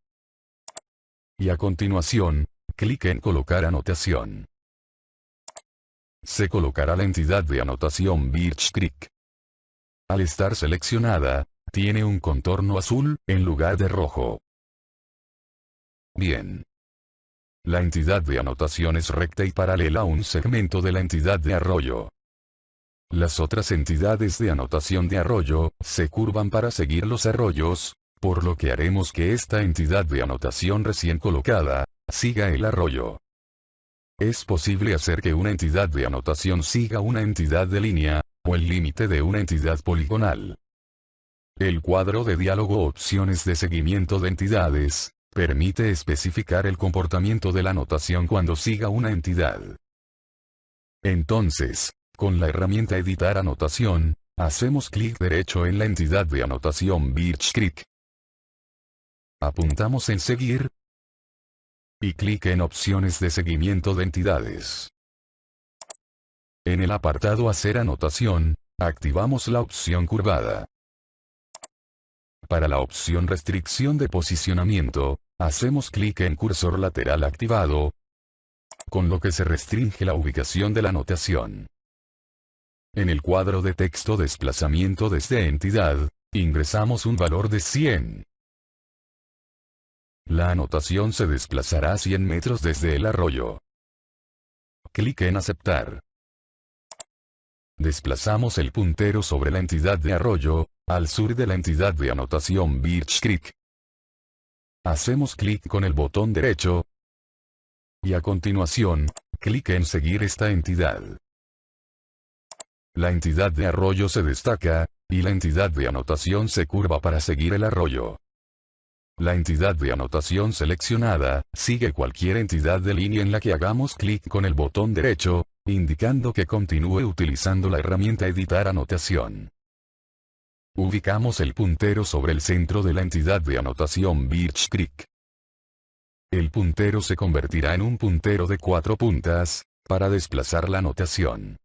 Y a continuación, clic en Colocar anotación. Se colocará la entidad de anotación Birch-Creek. Al estar seleccionada, tiene un contorno azul, en lugar de rojo. Bien. La entidad de anotación es recta y paralela a un segmento de la entidad de arroyo. Las otras entidades de anotación de arroyo se curvan para seguir los arroyos, por lo que haremos que esta entidad de anotación recién colocada siga el arroyo. Es posible hacer que una entidad de anotación siga una entidad de línea, o el límite de una entidad poligonal. El cuadro de diálogo Opciones de seguimiento de entidades permite especificar el comportamiento de la anotación cuando siga una entidad. Entonces, con la herramienta Editar anotación, hacemos clic derecho en la entidad de anotación Birch-Creek. Apuntamos en Seguir. Y clic en Opciones de seguimiento de entidades. En el apartado Hacer anotación, activamos la opción curvada. Para la opción Restricción de posicionamiento, hacemos clic en Cursor lateral activado, con lo que se restringe la ubicación de la anotación. En el cuadro de texto Desplazamiento desde entidad, ingresamos un valor de 100. La anotación se desplazará 100 metros desde el arroyo. Clic en Aceptar. Desplazamos el puntero sobre la entidad de arroyo, al sur de la entidad de anotación Birch-Creek. Hacemos clic con el botón derecho. Y a continuación, clic en Seguir esta entidad. La entidad de arroyo se destaca, y la entidad de anotación se curva para seguir el arroyo. La entidad de anotación seleccionada sigue cualquier entidad de línea en la que hagamos clic con el botón derecho, indicando que continúe utilizando la herramienta Editar anotación. Ubicamos el puntero sobre el centro de la entidad de anotación Birch-Creek. El puntero se convertirá en un puntero de 4 puntas, para desplazar la anotación.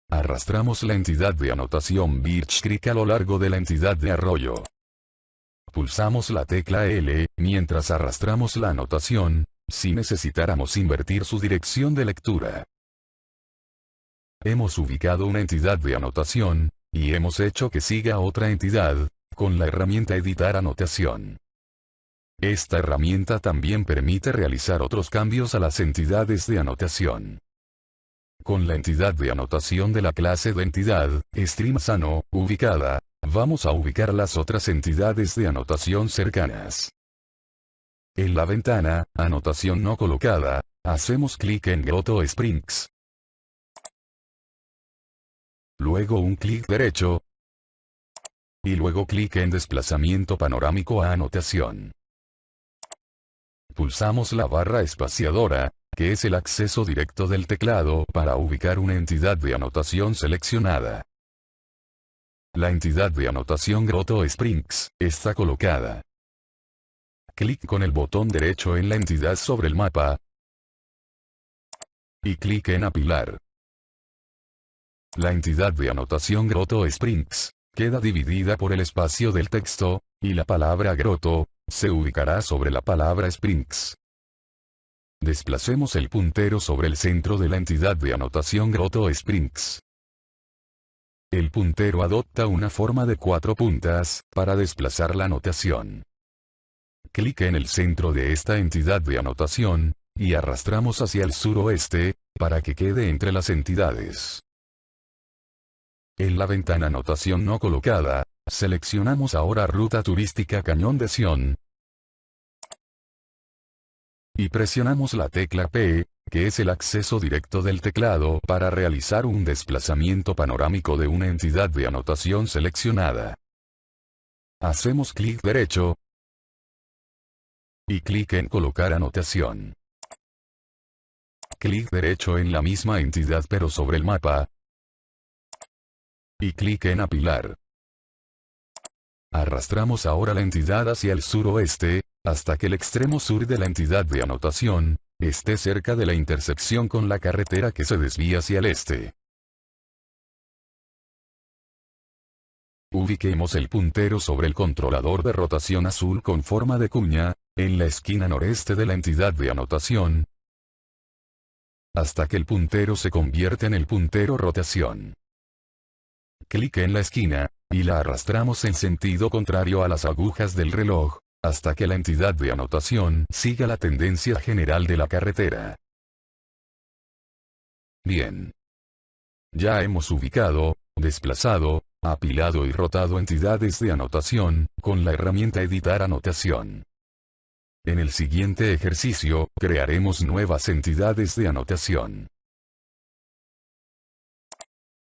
Arrastramos la entidad de anotación Birch-Creek a lo largo de la entidad de arroyo. Pulsamos la tecla L, mientras arrastramos la anotación, si necesitáramos invertir su dirección de lectura. Hemos ubicado una entidad de anotación, y hemos hecho que siga otra entidad, con la herramienta Editar anotación. Esta herramienta también permite realizar otros cambios a las entidades de anotación. Con la entidad de anotación de la clase de entidad, StreamSano, ubicada, vamos a ubicar las otras entidades de anotación cercanas. En la ventana, Anotación no colocada, hacemos clic en Grotto Springs. Luego un clic derecho. Y luego clic en Desplazamiento panorámico a anotación. Pulsamos la barra espaciadora, que es el acceso directo del teclado para ubicar una entidad de anotación seleccionada. La entidad de anotación Grotto Springs está colocada. Clic con el botón derecho en la entidad sobre el mapa. Y clic en Apilar. La entidad de anotación Grotto Springs queda dividida por el espacio del texto, y la palabra Grotto se ubicará sobre la palabra Springs. Desplacemos el puntero sobre el centro de la entidad de anotación Grotto Springs. El puntero adopta una forma de 4 puntas, para desplazar la anotación. Clic en el centro de esta entidad de anotación, y arrastramos hacia el suroeste, para que quede entre las entidades. En la ventana Anotación no colocada, seleccionamos ahora Ruta Turística Cañón de Sion. y presionamos la tecla P, que es el acceso directo del teclado para realizar un desplazamiento panorámico de una entidad de anotación seleccionada. Hacemos clic derecho y clic en colocar anotación. Clic derecho en la misma entidad pero sobre el mapa. Y clic en apilar. Arrastramos ahora la entidad hacia el suroeste, hasta que el extremo sur de la entidad de anotación esté cerca de la intersección con la carretera que se desvía hacia el este. Ubiquemos el puntero sobre el controlador de rotación azul con forma de cuña, en la esquina noreste de la entidad de anotación, hasta que el puntero se convierta en el puntero rotación. Clic en la esquina, y la arrastramos en sentido contrario a las agujas del reloj, hasta que la entidad de anotación siga la tendencia general de la carretera. Bien. Ya hemos ubicado, desplazado, apilado y rotado entidades de anotación, con la herramienta Editar Anotación. En el siguiente ejercicio, crearemos nuevas entidades de anotación.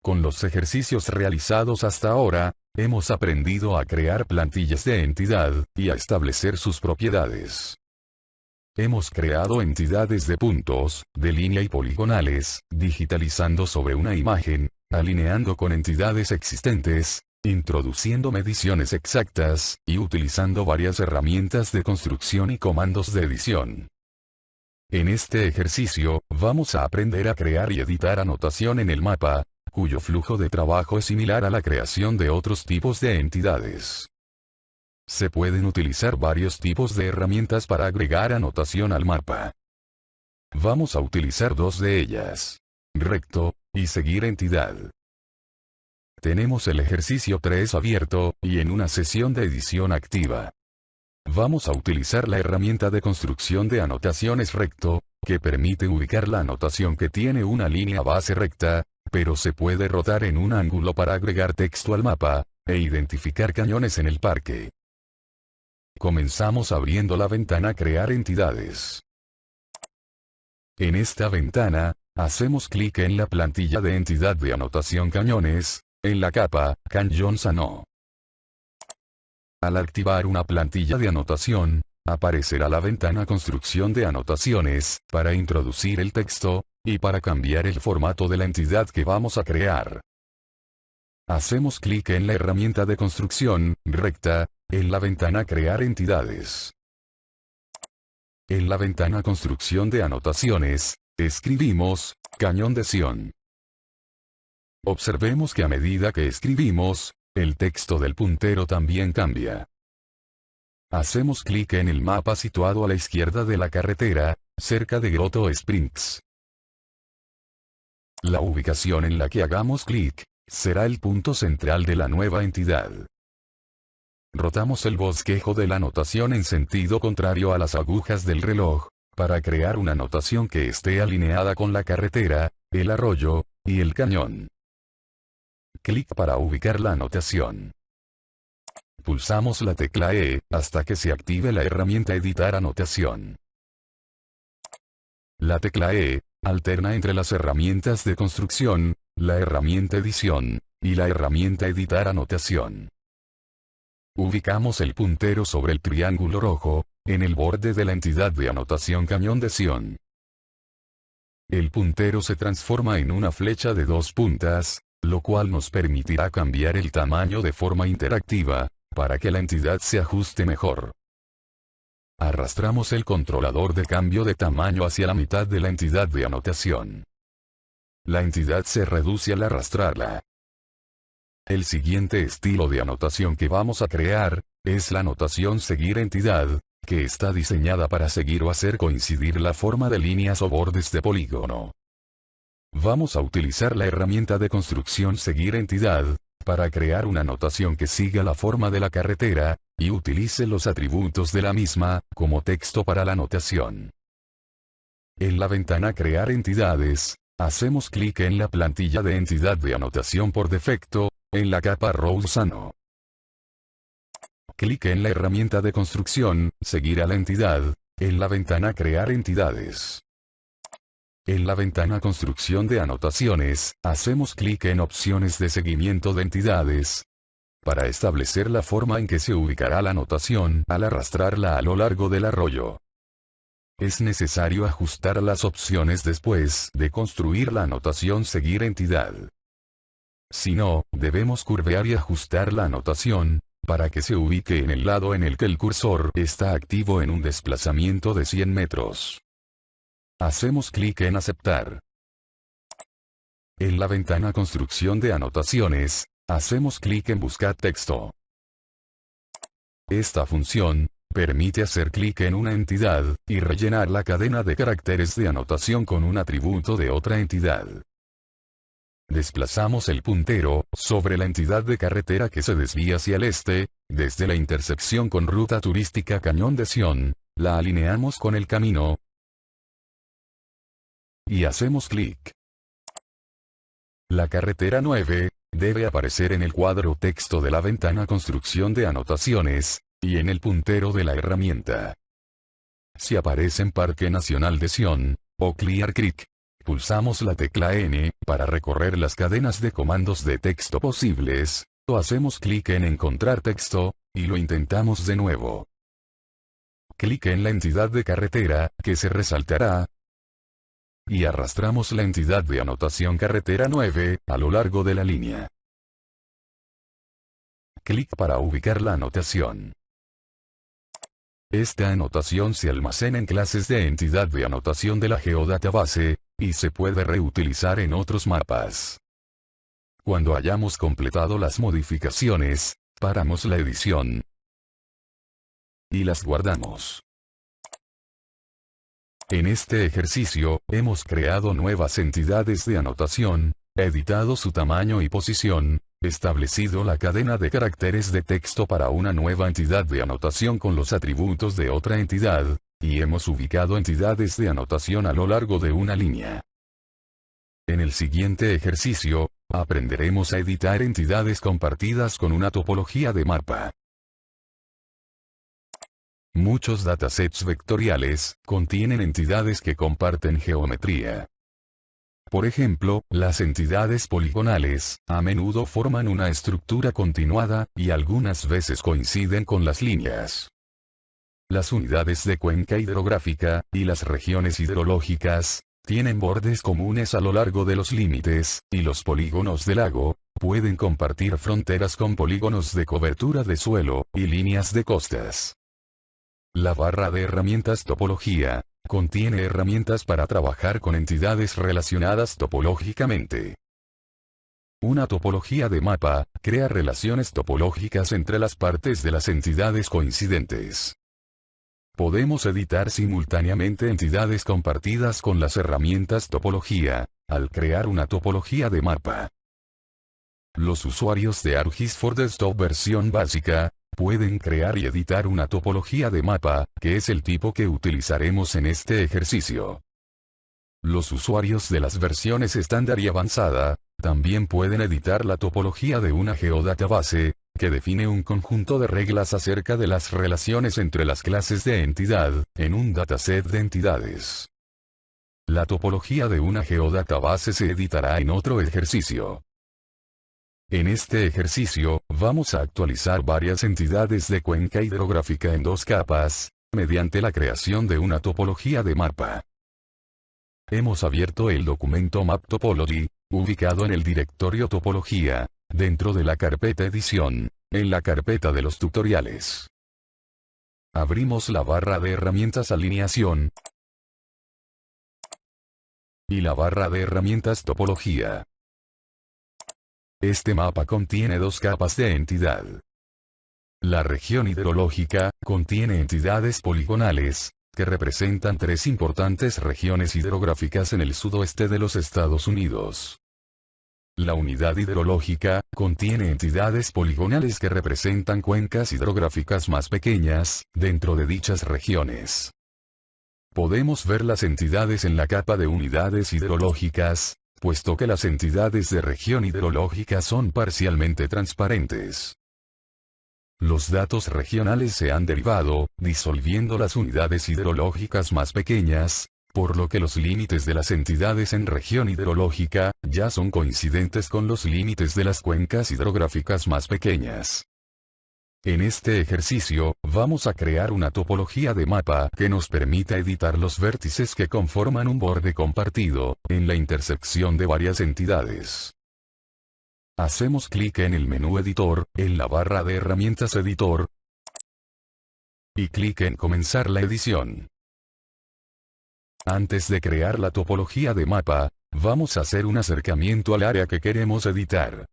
Con los ejercicios realizados hasta ahora, hemos aprendido a crear plantillas de entidad, y a establecer sus propiedades. Hemos creado entidades de puntos, de línea y poligonales, digitalizando sobre una imagen, alineando con entidades existentes, introduciendo mediciones exactas, y utilizando varias herramientas de construcción y comandos de edición. En este ejercicio, vamos a aprender a crear y editar anotación en el mapa, cuyo flujo de trabajo es similar a la creación de otros tipos de entidades. Se pueden utilizar varios tipos de herramientas para agregar anotación al mapa. Vamos a utilizar dos de ellas: recto, y seguir entidad. Tenemos el ejercicio 3 abierto, y en una sesión de edición activa. Vamos a utilizar la herramienta de construcción de anotaciones recto, que permite ubicar la anotación que tiene una línea base recta, pero se puede rotar en un ángulo para agregar texto al mapa, e identificar cañones en el parque. Comenzamos abriendo la ventana Crear entidades. En esta ventana, hacemos clic en la plantilla de entidad de anotación cañones, en la capa, Canyon Sano. Al activar una plantilla de anotación, aparecerá la ventana Construcción de anotaciones, para introducir el texto, y para cambiar el formato de la entidad que vamos a crear. Hacemos clic en la herramienta de construcción, recta, en la ventana Crear entidades. En la ventana Construcción de anotaciones, escribimos, Cañón de Sion. Observemos que a medida que escribimos, el texto del puntero también cambia. Hacemos clic en el mapa situado a la izquierda de la carretera, cerca de Grotto Springs. La ubicación en la que hagamos clic será el punto central de la nueva entidad. Rotamos el bosquejo de la anotación en sentido contrario a las agujas del reloj, para crear una anotación que esté alineada con la carretera, el arroyo, y el cañón. Clic para ubicar la anotación. Pulsamos la tecla E, hasta que se active la herramienta Editar Anotación. La tecla E alterna entre las herramientas de construcción, la herramienta Edición, y la herramienta Editar Anotación. Ubicamos el puntero sobre el triángulo rojo, en el borde de la entidad de anotación Cañón de Sion. El puntero se transforma en una flecha de 2 puntas, lo cual nos permitirá cambiar el tamaño de forma interactiva, para que la entidad se ajuste mejor. Arrastramos el controlador de cambio de tamaño hacia la mitad de la entidad de anotación. La entidad se reduce al arrastrarla. El siguiente estilo de anotación que vamos a crear, es la anotación Seguir entidad, que está diseñada para seguir o hacer coincidir la forma de líneas o bordes de polígono. Vamos a utilizar la herramienta de construcción Seguir entidad, para crear una anotación que siga la forma de la carretera, y utilice los atributos de la misma, como texto para la anotación. En la ventana Crear entidades, hacemos clic en la plantilla de entidad de anotación por defecto, en la capa Rousano. Clic en la herramienta de construcción, Seguir a la entidad, En la ventana Crear entidades. En la ventana Construcción de anotaciones, hacemos clic en Opciones de seguimiento de entidades, para establecer la forma en que se ubicará la anotación al arrastrarla a lo largo del arroyo. Es necesario ajustar las opciones después de construir la anotación Seguir entidad. Si no, debemos curvear y ajustar la anotación, para que se ubique en el lado en el que el cursor está activo en un desplazamiento de 100 metros. Hacemos clic en Aceptar. En la ventana Construcción de anotaciones, hacemos clic en Buscar texto. Esta función permite hacer clic en una entidad y rellenar la cadena de caracteres de anotación con un atributo de otra entidad. Desplazamos el puntero sobre la entidad de carretera que se desvía hacia el este, desde la intersección con ruta turística Cañón de Sion, la alineamos con el camino y hacemos clic. La carretera 9 debe aparecer en el cuadro texto de la ventana Construcción de anotaciones, y en el puntero de la herramienta. Si aparece en Parque Nacional de Sion, o Clear Creek, pulsamos la tecla N para recorrer las cadenas de comandos de texto posibles, o hacemos clic en Encontrar texto, y lo intentamos de nuevo. Clic en la entidad de carretera, que se resaltará, y arrastramos la entidad de anotación carretera 9, a lo largo de la línea. Clic para ubicar la anotación. Esta anotación se almacena en clases de entidad de anotación de la geodatabase, y se puede reutilizar en otros mapas. Cuando hayamos completado las modificaciones, paramos la edición y las guardamos. En este ejercicio, hemos creado nuevas entidades de anotación, editado su tamaño y posición, establecido la cadena de caracteres de texto para una nueva entidad de anotación con los atributos de otra entidad, y hemos ubicado entidades de anotación a lo largo de una línea. En el siguiente ejercicio, aprenderemos a editar entidades compartidas con una topología de mapa. Muchos datasets vectoriales contienen entidades que comparten geometría. Por ejemplo, las entidades poligonales, a menudo forman una estructura continuada, y algunas veces coinciden con las líneas. Las unidades de cuenca hidrográfica, y las regiones hidrológicas, tienen bordes comunes a lo largo de los límites, y los polígonos de lago, pueden compartir fronteras con polígonos de cobertura de suelo, y líneas de costas. La barra de herramientas Topología contiene herramientas para trabajar con entidades relacionadas topológicamente. Una topología de mapa crea relaciones topológicas entre las partes de las entidades coincidentes. Podemos editar simultáneamente entidades compartidas con las herramientas Topología, al crear una topología de mapa. Los usuarios de ArcGIS for Desktop versión básica pueden crear y editar una topología de mapa, que es el tipo que utilizaremos en este ejercicio. Los usuarios de las versiones estándar y avanzada también pueden editar la topología de una geodatabase, que define un conjunto de reglas acerca de las relaciones entre las clases de entidad, en un dataset de entidades. La topología de una geodatabase se editará en otro ejercicio. En este ejercicio, vamos a actualizar varias entidades de cuenca hidrográfica en 2 capas, mediante la creación de una topología de mapa. Hemos abierto el documento Map Topology, ubicado en el directorio Topología, dentro de la carpeta Edición, en la carpeta de los tutoriales. Abrimos la barra de herramientas Alineación y la barra de herramientas Topología. Este mapa contiene 2 capas de entidad. La región hidrológica contiene entidades poligonales, que representan 3 importantes regiones hidrográficas en el sudoeste de los Estados Unidos. La unidad hidrológica contiene entidades poligonales que representan cuencas hidrográficas más pequeñas, dentro de dichas regiones. Podemos ver las entidades en la capa de unidades hidrológicas, puesto que las entidades de región hidrológica son parcialmente transparentes. Los datos regionales se han derivado, disolviendo las unidades hidrológicas más pequeñas, por lo que los límites de las entidades en región hidrológica, ya son coincidentes con los límites de las cuencas hidrográficas más pequeñas. En este ejercicio, vamos a crear una topología de mapa que nos permita editar los vértices que conforman un borde compartido, en la intersección de varias entidades. Hacemos clic en el menú Editor, en la barra de herramientas Editor, y clic en Comenzar la edición. Antes de crear la topología de mapa, vamos a hacer un acercamiento al área que queremos editar.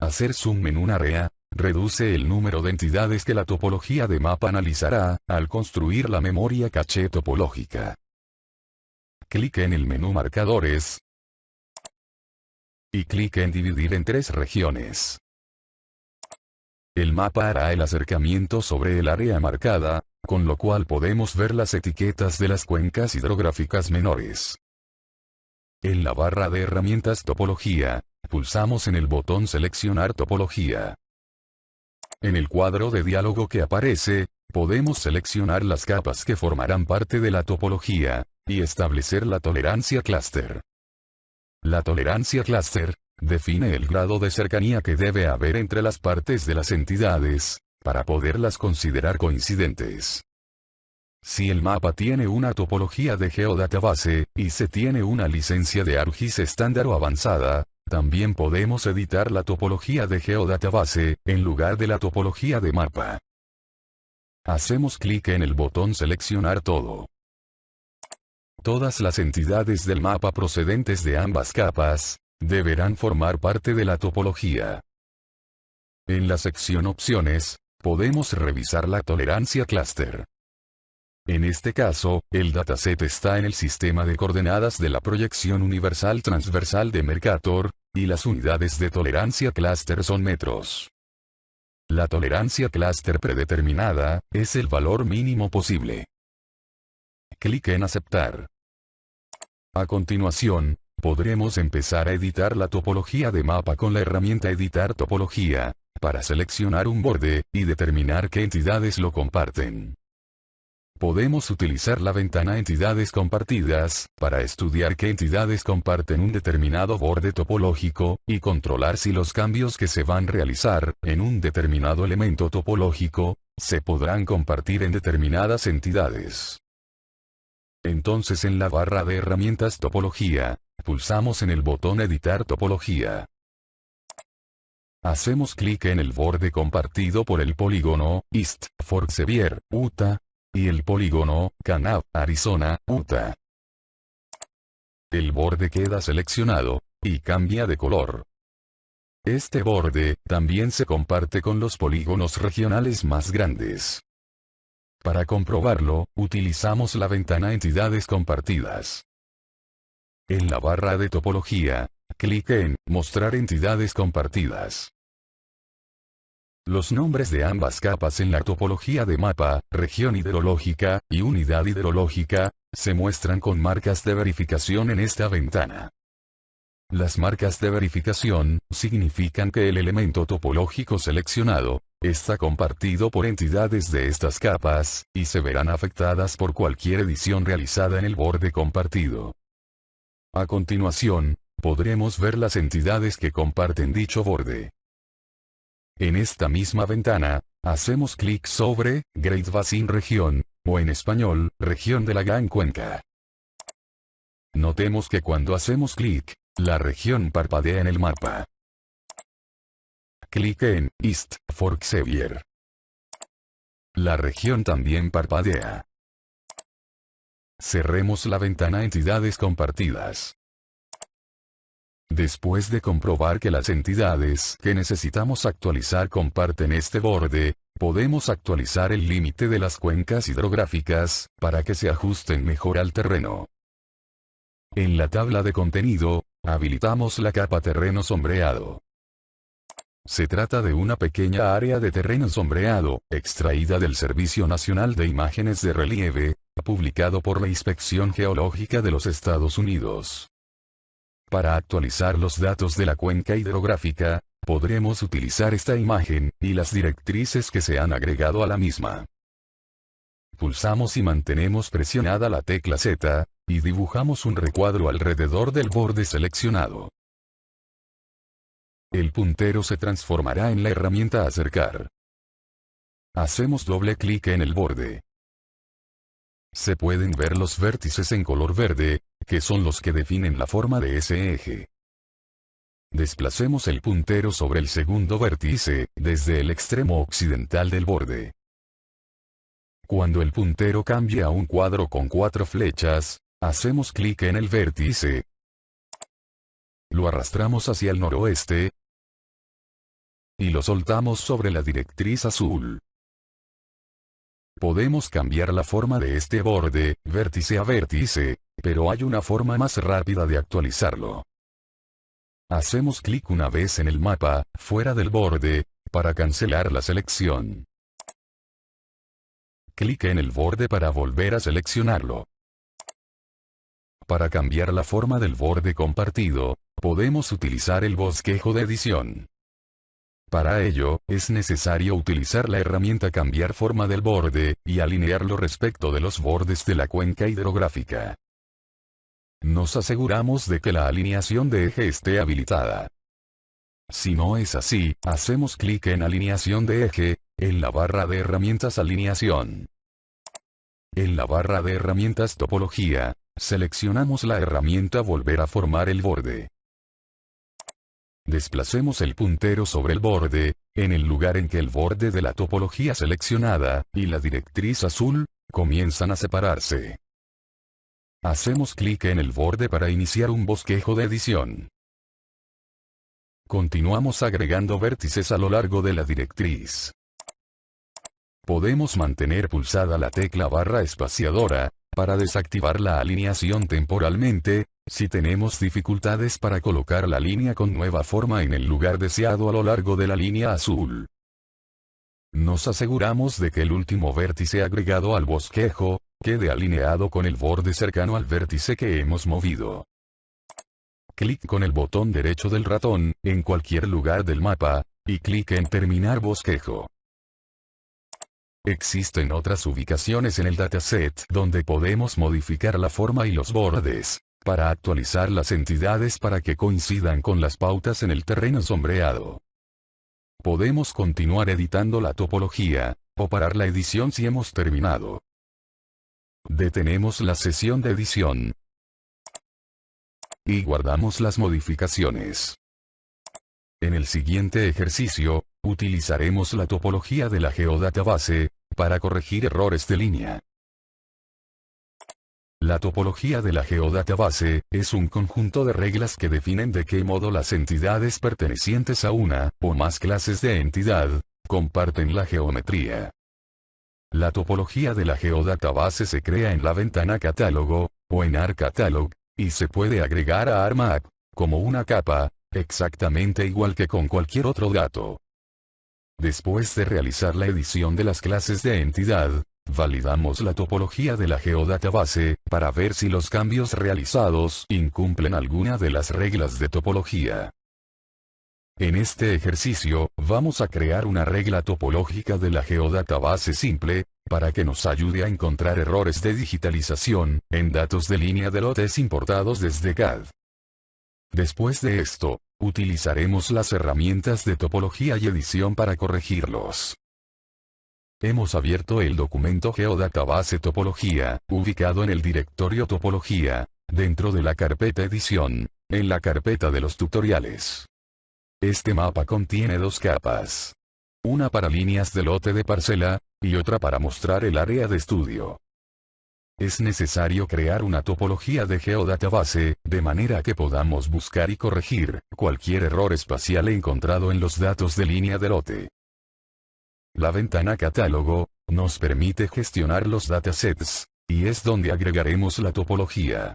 Hacer zoom en un área reduce el número de entidades que la topología de mapa analizará, al construir la memoria caché topológica. Clic en el menú Marcadores, y clic en Dividir en 3 regiones. El mapa hará el acercamiento sobre el área marcada, con lo cual podemos ver las etiquetas de las cuencas hidrográficas menores. En la barra de herramientas Topología, pulsamos en el botón Seleccionar topología. En el cuadro de diálogo que aparece, podemos seleccionar las capas que formarán parte de la topología, y establecer la tolerancia clúster. La tolerancia clúster define el grado de cercanía que debe haber entre las partes de las entidades, para poderlas considerar coincidentes. Si el mapa tiene una topología de geodatabase, y se tiene una licencia de ArcGIS estándar o avanzada, también podemos editar la topología de geodatabase, en lugar de la topología de mapa. Hacemos clic en el botón Seleccionar todo. Todas las entidades del mapa procedentes de ambas capas, deberán formar parte de la topología. En la sección Opciones, podemos revisar la tolerancia clúster. En este caso, el dataset está en el sistema de coordenadas de la proyección universal transversal de Mercator, y las unidades de tolerancia clúster son metros. La tolerancia clúster predeterminada, es el valor mínimo posible. Clic en Aceptar. A continuación, podremos empezar a editar la topología de mapa con la herramienta Editar topología, para seleccionar un borde, y determinar qué entidades lo comparten. Podemos utilizar la ventana Entidades compartidas, para estudiar qué entidades comparten un determinado borde topológico, y controlar si los cambios que se van a realizar, en un determinado elemento topológico, se podrán compartir en determinadas entidades. Entonces en la barra de herramientas Topología, pulsamos en el botón Editar topología. Hacemos clic en el borde compartido por el polígono, East Fork Sevier, Utah, y el polígono, Kanab, Arizona, Utah. El borde queda seleccionado, y cambia de color. Este borde, también se comparte con los polígonos regionales más grandes. Para comprobarlo, utilizamos la ventana Entidades compartidas. En la barra de topología, clic en Mostrar entidades compartidas. Los nombres de ambas capas en la topología de mapa, región hidrológica, y unidad hidrológica, se muestran con marcas de verificación en esta ventana. Las marcas de verificación, significan que el elemento topológico seleccionado, está compartido por entidades de estas capas, y se verán afectadas por cualquier edición realizada en el borde compartido. A continuación, podremos ver las entidades que comparten dicho borde. En esta misma ventana, hacemos clic sobre Great Basin Region, o en español, Región de la Gran Cuenca. Notemos que cuando hacemos clic, la región parpadea en el mapa. Clic en East Fork Sevier. La región también parpadea. Cerremos la ventana Entidades compartidas. Después de comprobar que las entidades que necesitamos actualizar comparten este borde, podemos actualizar el límite de las cuencas hidrográficas, para que se ajusten mejor al terreno. En la tabla de contenido, habilitamos la capa Terreno sombreado. Se trata de una pequeña área de terreno sombreado, extraída del Servicio Nacional de Imágenes de Relieve, publicado por la Inspección Geológica de los Estados Unidos. Para actualizar los datos de la cuenca hidrográfica, podremos utilizar esta imagen, y las directrices que se han agregado a la misma. Pulsamos y mantenemos presionada la tecla Z, y dibujamos un recuadro alrededor del borde seleccionado. El puntero se transformará en la herramienta acercar. Hacemos doble clic en el borde. Se pueden ver los vértices en color verde, que son los que definen la forma de ese eje. Desplacemos el puntero sobre el segundo vértice, desde el extremo occidental del borde. Cuando el puntero cambie a un cuadro con 4 flechas, hacemos clic en el vértice. Lo arrastramos hacia el noroeste. Y lo soltamos sobre la directriz azul. Podemos cambiar la forma de este borde, vértice a vértice, pero hay una forma más rápida de actualizarlo. Hacemos clic una vez en el mapa, fuera del borde, para cancelar la selección. Clic en el borde para volver a seleccionarlo. Para cambiar la forma del borde compartido, podemos utilizar el bosquejo de edición. Para ello, es necesario utilizar la herramienta Cambiar forma del borde, y alinearlo respecto de los bordes de la cuenca hidrográfica. Nos aseguramos de que la alineación de eje esté habilitada. Si no es así, hacemos clic en Alineación de eje, en la barra de herramientas Alineación. En la barra de herramientas Topología, seleccionamos la herramienta Volver a formar el borde. Desplacemos el puntero sobre el borde, en el lugar en que el borde de la topología seleccionada, y la directriz azul, comienzan a separarse. Hacemos clic en el borde para iniciar un bosquejo de edición. Continuamos agregando vértices a lo largo de la directriz. Podemos mantener pulsada la tecla barra espaciadora, para desactivar la alineación temporalmente, si tenemos dificultades para colocar la línea con nueva forma en el lugar deseado a lo largo de la línea azul. Nos aseguramos de que el último vértice agregado al bosquejo, quede alineado con el borde cercano al vértice que hemos movido. Clic con el botón derecho del ratón, en cualquier lugar del mapa, y clic en Terminar bosquejo. Existen otras ubicaciones en el dataset donde podemos modificar la forma y los bordes, para actualizar las entidades para que coincidan con las pautas en el terreno sombreado. Podemos continuar editando la topología, o parar la edición si hemos terminado. Detenemos la sesión de edición. Y guardamos las modificaciones. En el siguiente ejercicio, utilizaremos la topología de la geodatabase, para corregir errores de línea. La topología de la geodatabase, es un conjunto de reglas que definen de qué modo las entidades pertenecientes a una, o más clases de entidad, comparten la geometría. La topología de la geodatabase se crea en la ventana Catálogo, o en ArcCatalog, y se puede agregar a ArcMap, como una capa, exactamente igual que con cualquier otro dato. Después de realizar la edición de las clases de entidad, validamos la topología de la geodatabase, para ver si los cambios realizados incumplen alguna de las reglas de topología. En este ejercicio, vamos a crear una regla topológica de la geodatabase simple, para que nos ayude a encontrar errores de digitalización, en datos de línea de lotes importados desde CAD. Después de esto, utilizaremos las herramientas de topología y edición para corregirlos. Hemos abierto el documento Geodatabase Topología, ubicado en el directorio Topología, dentro de la carpeta Edición, en la carpeta de los tutoriales. Este mapa contiene dos capas. Una para líneas de lote de parcela, y otra para mostrar el área de estudio. Es necesario crear una topología de geodatabase, de manera que podamos buscar y corregir cualquier error espacial encontrado en los datos de línea de lote. La ventana Catálogo nos permite gestionar los datasets, y es donde agregaremos la topología.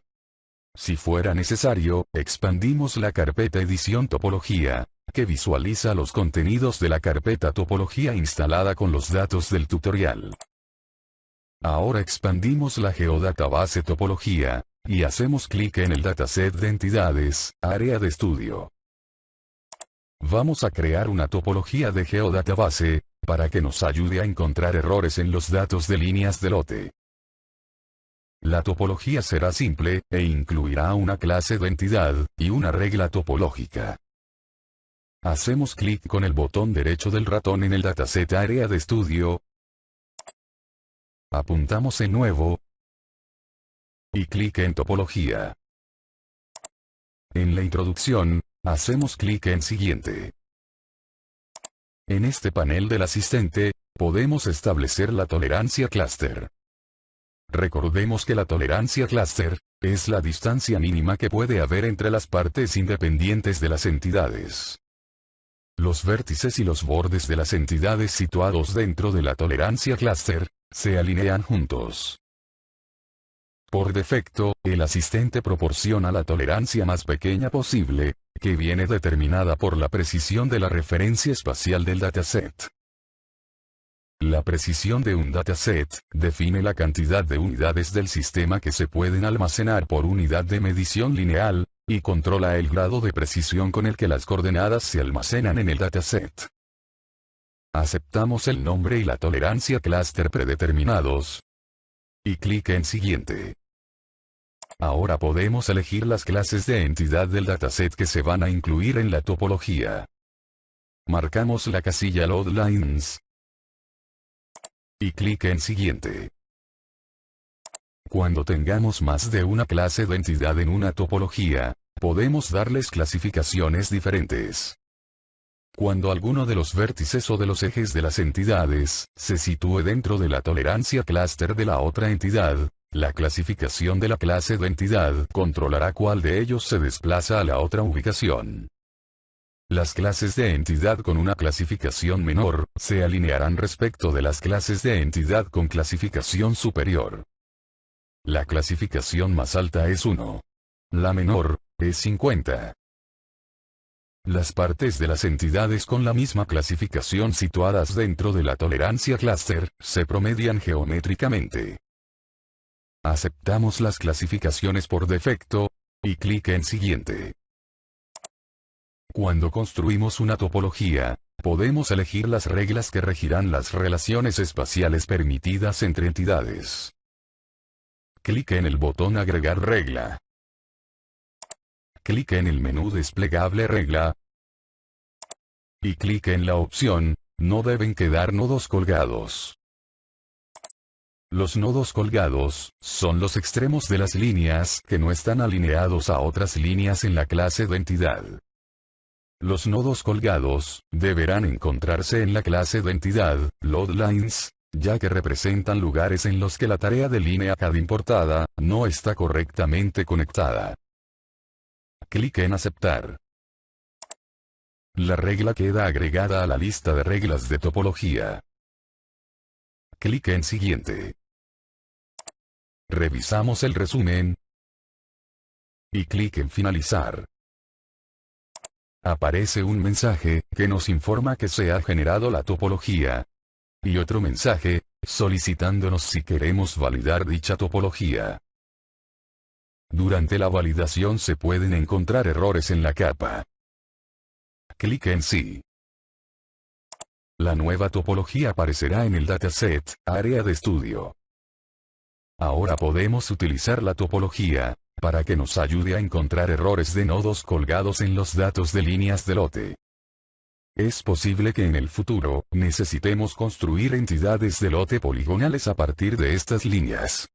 Si fuera necesario, expandimos la carpeta Edición Topología, que visualiza los contenidos de la carpeta Topología instalada con los datos del tutorial. Ahora expandimos la geodatabase Topología, y hacemos clic en el dataset de entidades, área de estudio. vamos a crear una topología de geodatabase, para que nos ayude a encontrar errores en los datos de líneas de lote. La topología será simple, e incluirá una clase de entidad, y una regla topológica. Hacemos clic con el botón derecho del ratón en el dataset área de estudio. Apuntamos en nuevo. Y clic en topología. En la introducción, hacemos clic en siguiente. En este panel del asistente, podemos establecer la tolerancia clúster. Recordemos que la tolerancia clúster es la distancia mínima que puede haber entre las partes independientes de las entidades. Los vértices y los bordes de las entidades situados dentro de la tolerancia clúster se alinean juntos. Por defecto, el asistente proporciona la tolerancia más pequeña posible, que viene determinada por la precisión de la referencia espacial del dataset. La precisión de un dataset define la cantidad de unidades del sistema que se pueden almacenar por unidad de medición lineal, y controla el grado de precisión con el que las coordenadas se almacenan en el dataset. Aceptamos el nombre y la tolerancia clúster predeterminados. Y clic en siguiente. Ahora podemos elegir las clases de entidad del dataset que se van a incluir en la topología. Marcamos la casilla Load Lines. Y clic en siguiente. Cuando tengamos más de una clase de entidad en una topología, podemos darles clasificaciones diferentes. Cuando alguno de los vértices o de los ejes de las entidades se sitúe dentro de la tolerancia clúster de la otra entidad, la clasificación de la clase de entidad controlará cuál de ellos se desplaza a la otra ubicación. Las clases de entidad con una clasificación menor se alinearán respecto de las clases de entidad con clasificación superior. La clasificación más alta es 1. La menor es 50. Las partes de las entidades con la misma clasificación situadas dentro de la tolerancia clúster se promedian geométricamente. Aceptamos las clasificaciones por defecto, y clic en siguiente. Cuando construimos una topología, podemos elegir las reglas que regirán las relaciones espaciales permitidas entre entidades. Clic en el botón Agregar regla. Clic en el menú desplegable regla. Y clic en la opción, no deben quedar nodos colgados. Los nodos colgados son los extremos de las líneas que no están alineados a otras líneas en la clase de entidad. Los nodos colgados deberán encontrarse en la clase de entidad, Load Lines, ya que representan lugares en los que la tarea de línea CAD importada no está correctamente conectada. Clic en Aceptar. La regla queda agregada a la lista de reglas de topología. Clic en Siguiente. Revisamos el resumen. Y clic en Finalizar. Aparece un mensaje, que nos informa que se ha generado la topología. Y otro mensaje, solicitándonos si queremos validar dicha topología. Durante la validación se pueden encontrar errores en la capa. Clic en Sí. La nueva topología aparecerá en el dataset, área de estudio. Ahora podemos utilizar la topología para que nos ayude a encontrar errores de nodos colgados en los datos de líneas de lote. Es posible que en el futuro necesitemos construir entidades de lote poligonales a partir de estas líneas.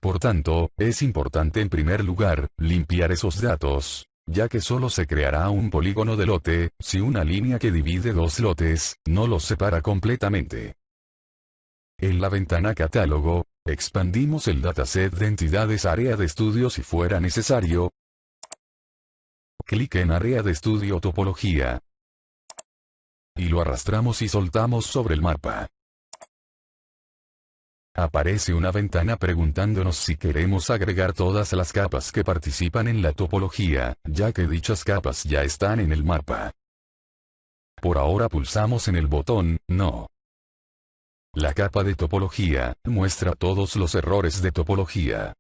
Por tanto, es importante en primer lugar limpiar esos datos, ya que solo se creará un polígono de lote si una línea que divide dos lotes no los separa completamente. En la ventana Catálogo, expandimos el dataset de entidades área de estudio si fuera necesario. Clic en Área de estudio Topología. Y lo arrastramos y soltamos sobre el mapa. Aparece una ventana preguntándonos si queremos agregar todas las capas que participan en la topología, ya que dichas capas ya están en el mapa. Por ahora pulsamos en el botón No. La capa de topología muestra todos los errores de topología.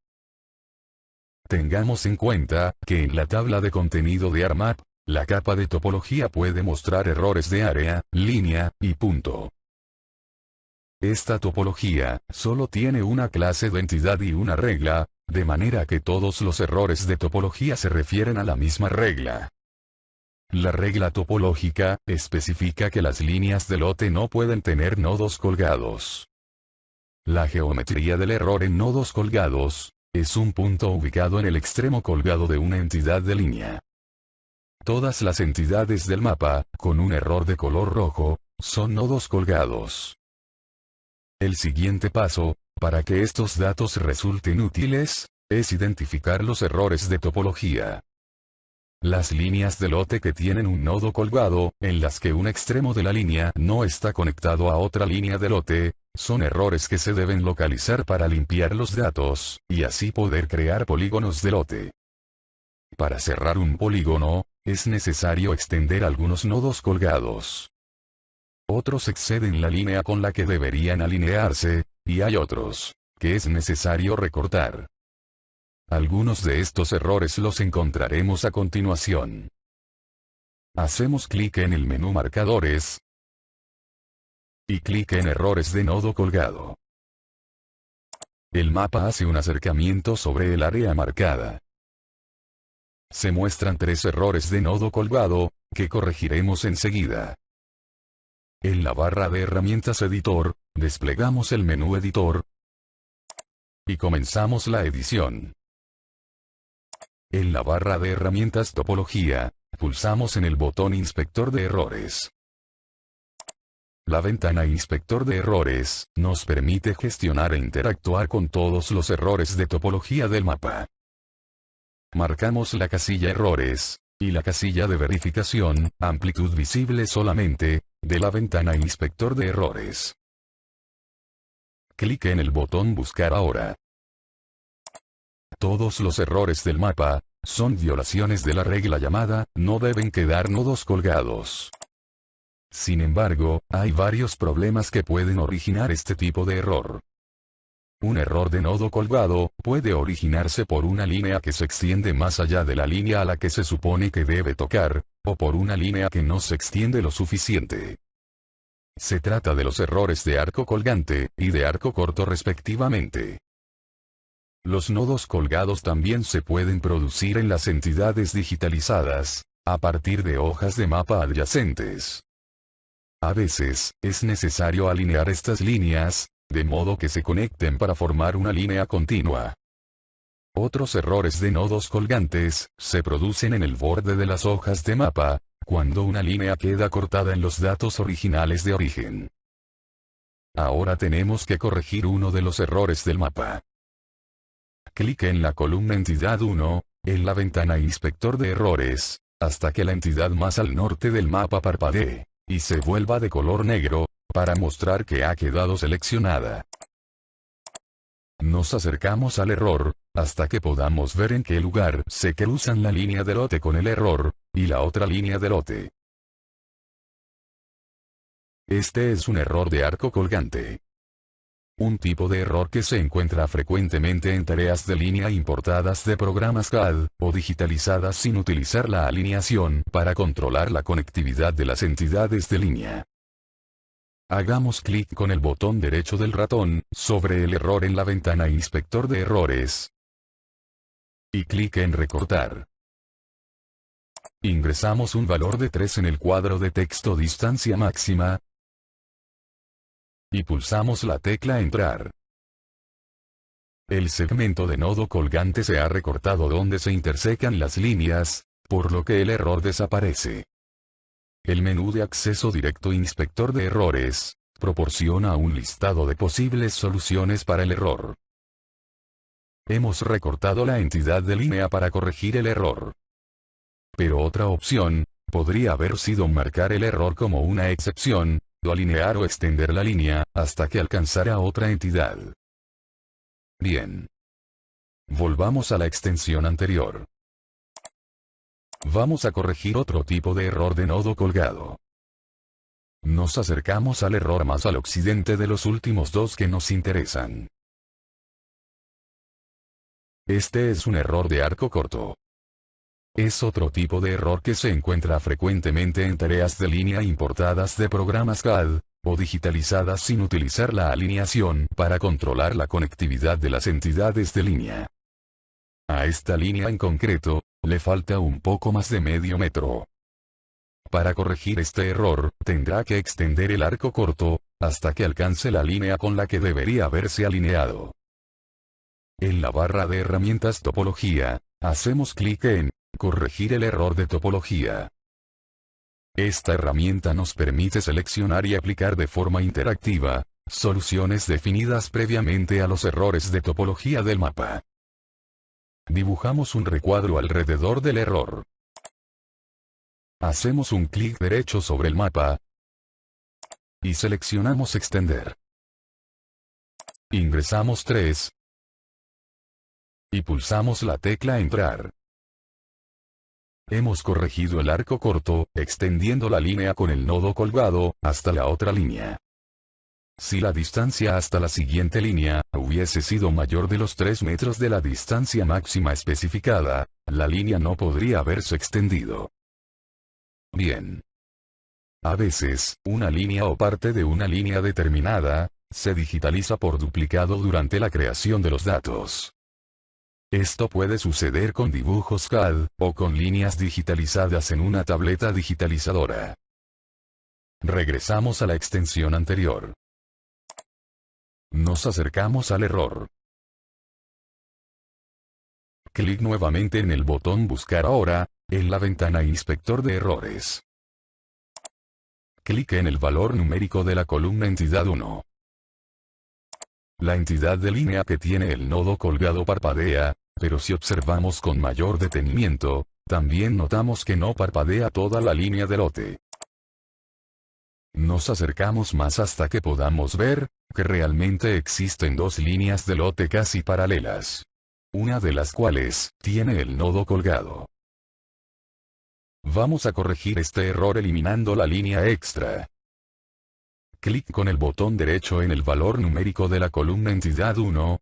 Tengamos en cuenta que en la tabla de contenido de ARMAP La capa de topología puede mostrar errores de área, línea, y punto. Esta topología, solo tiene una clase de entidad y una regla, de manera que todos los errores de topología se refieren a la misma regla. La regla topológica, especifica que las líneas de lote no pueden tener nodos colgados. La geometría del error en nodos colgados, es un punto ubicado en el extremo colgado de una entidad de línea. Todas las entidades del mapa, con un error de color rojo, son nodos colgados. El siguiente paso, para que estos datos resulten útiles, es identificar los errores de topología. Las líneas de lote que tienen un nodo colgado, en las que un extremo de la línea no está conectado a otra línea de lote, son errores que se deben localizar para limpiar los datos, y así poder crear polígonos de lote. Para cerrar un polígono, es necesario extender algunos nodos colgados. Otros exceden la línea con la que deberían alinearse, y hay otros, que es necesario recortar. Algunos de estos errores los encontraremos a continuación. Hacemos clic en el menú Marcadores, y clic en Errores de nodo colgado. El mapa hace un acercamiento sobre el área marcada. Se muestran 3 errores de nodo colgado, que corregiremos enseguida. En la barra de herramientas Editor, desplegamos el menú Editor, y comenzamos la edición. En la barra de herramientas Topología, pulsamos en el botón Inspector de errores. La ventana Inspector de errores, nos permite gestionar e interactuar con todos los errores de topología del mapa. Marcamos la casilla Errores, y la casilla de verificación, amplitud visible solamente, de la ventana Inspector de errores. Clic en el botón Buscar ahora. Todos los errores del mapa, son violaciones de la regla llamada, no deben quedar nodos colgados. Sin embargo, hay varios problemas que pueden originar este tipo de error. Un error de nodo colgado, puede originarse por una línea que se extiende más allá de la línea a la que se supone que debe tocar, o por una línea que no se extiende lo suficiente. Se trata de los errores de arco colgante, y de arco corto respectivamente. Los nodos colgados también se pueden producir en las entidades digitalizadas, a partir de hojas de mapa adyacentes. A veces, es necesario alinear estas líneas, de modo que se conecten para formar una línea continua. Otros errores de nodos colgantes, se producen en el borde de las hojas de mapa, cuando una línea queda cortada en los datos originales de origen. Ahora tenemos que corregir uno de los errores del mapa. Clic en la columna Entidad 1, en la ventana Inspector de errores, hasta que la entidad más al norte del mapa parpadee, y se vuelva de color negro, para mostrar que ha quedado seleccionada. Nos acercamos al error, hasta que podamos ver en qué lugar se cruzan la línea de lote con el error, y la otra línea de lote. Este es un error de arco colgante. Un tipo de error que se encuentra frecuentemente en tareas de línea importadas de programas CAD, o digitalizadas sin utilizar la alineación para controlar la conectividad de las entidades de línea. Hagamos clic con el botón derecho del ratón, sobre el error en la ventana Inspector de errores. Y clic en Recortar. Ingresamos un valor de 3 en el cuadro de texto Distancia máxima. Y pulsamos la tecla Entrar. El segmento de nodo colgante se ha recortado donde se intersecan las líneas, por lo que el error desaparece. El menú de acceso directo Inspector de errores, proporciona un listado de posibles soluciones para el error. Hemos recortado la entidad de línea para corregir el error. Pero otra opción, podría haber sido marcar el error como una excepción, o alinear o extender la línea, hasta que alcanzara otra entidad. Bien. Volvamos a la extensión anterior. Vamos a corregir otro tipo de error de nodo colgado. Nos acercamos al error más al occidente de los últimos dos que nos interesan. Este es un error de arco corto. Es otro tipo de error que se encuentra frecuentemente en tareas de línea importadas de programas CAD, o digitalizadas sin utilizar la alineación para controlar la conectividad de las entidades de línea. A esta línea en concreto, le falta un poco más de medio metro. Para corregir este error, tendrá que extender el arco corto, hasta que alcance la línea con la que debería haberse alineado. En la barra de herramientas Topología, hacemos clic en Corregir el error de topología. Esta herramienta nos permite seleccionar y aplicar de forma interactiva soluciones definidas previamente a los errores de topología del mapa. Dibujamos un recuadro alrededor del error. Hacemos un clic derecho sobre el mapa y seleccionamos Extender. Ingresamos 3 y pulsamos la tecla Entrar. Hemos corregido el arco corto, extendiendo la línea con el nodo colgado hasta la otra línea. Si la distancia hasta la siguiente línea hubiese sido mayor de los 3 metros de la distancia máxima especificada, la línea no podría haberse extendido. Bien. A veces, una línea o parte de una línea determinada se digitaliza por duplicado durante la creación de los datos. Esto puede suceder con dibujos CAD, o con líneas digitalizadas en una tableta digitalizadora. Regresamos a la extensión anterior. Nos acercamos al error. Clic nuevamente en el botón Buscar ahora, en la ventana Inspector de errores. Clic en el valor numérico de la columna Entidad 1. La entidad de línea que tiene el nodo colgado parpadea, pero si observamos con mayor detenimiento, también notamos que no parpadea toda la línea de lote. Nos acercamos más hasta que podamos ver que realmente existen dos líneas de lote casi paralelas. Una de las cuales tiene el nodo colgado. Vamos a corregir este error eliminando la línea extra. Clic con el botón derecho en el valor numérico de la columna Entidad 1.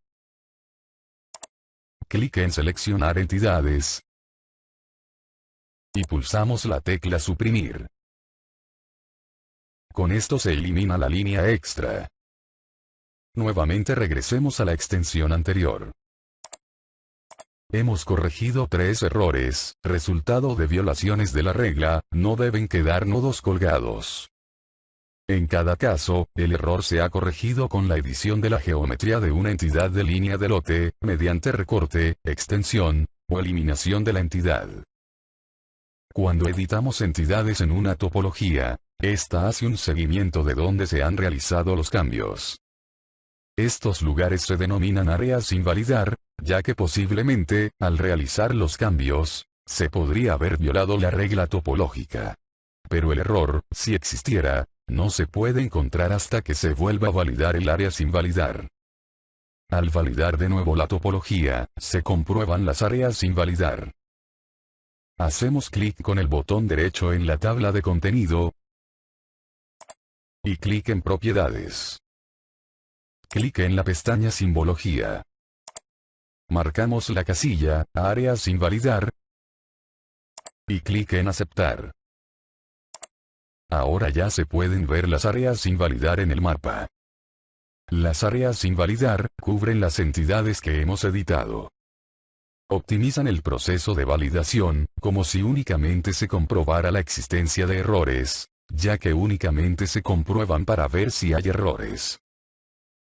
Clic en Seleccionar entidades. Y pulsamos la tecla Suprimir. Con esto se elimina la línea extra. Nuevamente regresemos a la extensión anterior. Hemos corregido 3 errores, resultado de violaciones de la regla, no deben quedar nodos colgados. En cada caso, el error se ha corregido con la edición de la geometría de una entidad de línea de lote, mediante recorte, extensión, o eliminación de la entidad. Cuando editamos entidades en una topología, esta hace un seguimiento de dónde se han realizado los cambios. Estos lugares se denominan áreas sin validar, ya que posiblemente, al realizar los cambios, se podría haber violado la regla topológica. Pero el error, si existiera, no se puede encontrar hasta que se vuelva a validar el área sin validar. Al validar de nuevo la topología, se comprueban las áreas sin validar. Hacemos clic con el botón derecho en la tabla de contenido y clic en Propiedades. Clic en la pestaña Simbología. Marcamos la casilla Áreas sin validar y clic en Aceptar. Ahora ya se pueden ver las áreas sin validar en el mapa. Las áreas sin validar cubren las entidades que hemos editado. Optimizan el proceso de validación, como si únicamente se comprobara la existencia de errores, ya que únicamente se comprueban para ver si hay errores.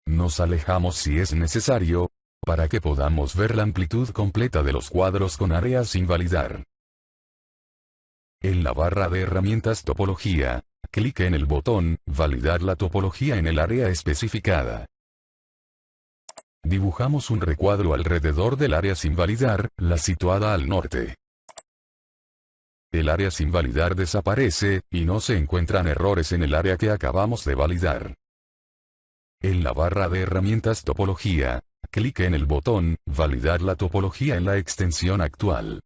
Nos alejamos si es necesario, para que podamos ver la amplitud completa de los cuadros con áreas sin validar. En la barra de herramientas Topología, clic en el botón Validar la topología en el área especificada. Dibujamos un recuadro alrededor del área sin validar, la situada al norte. El área sin validar desaparece, y no se encuentran errores en el área que acabamos de validar. En la barra de herramientas Topología, clic en el botón Validar la topología en la extensión actual.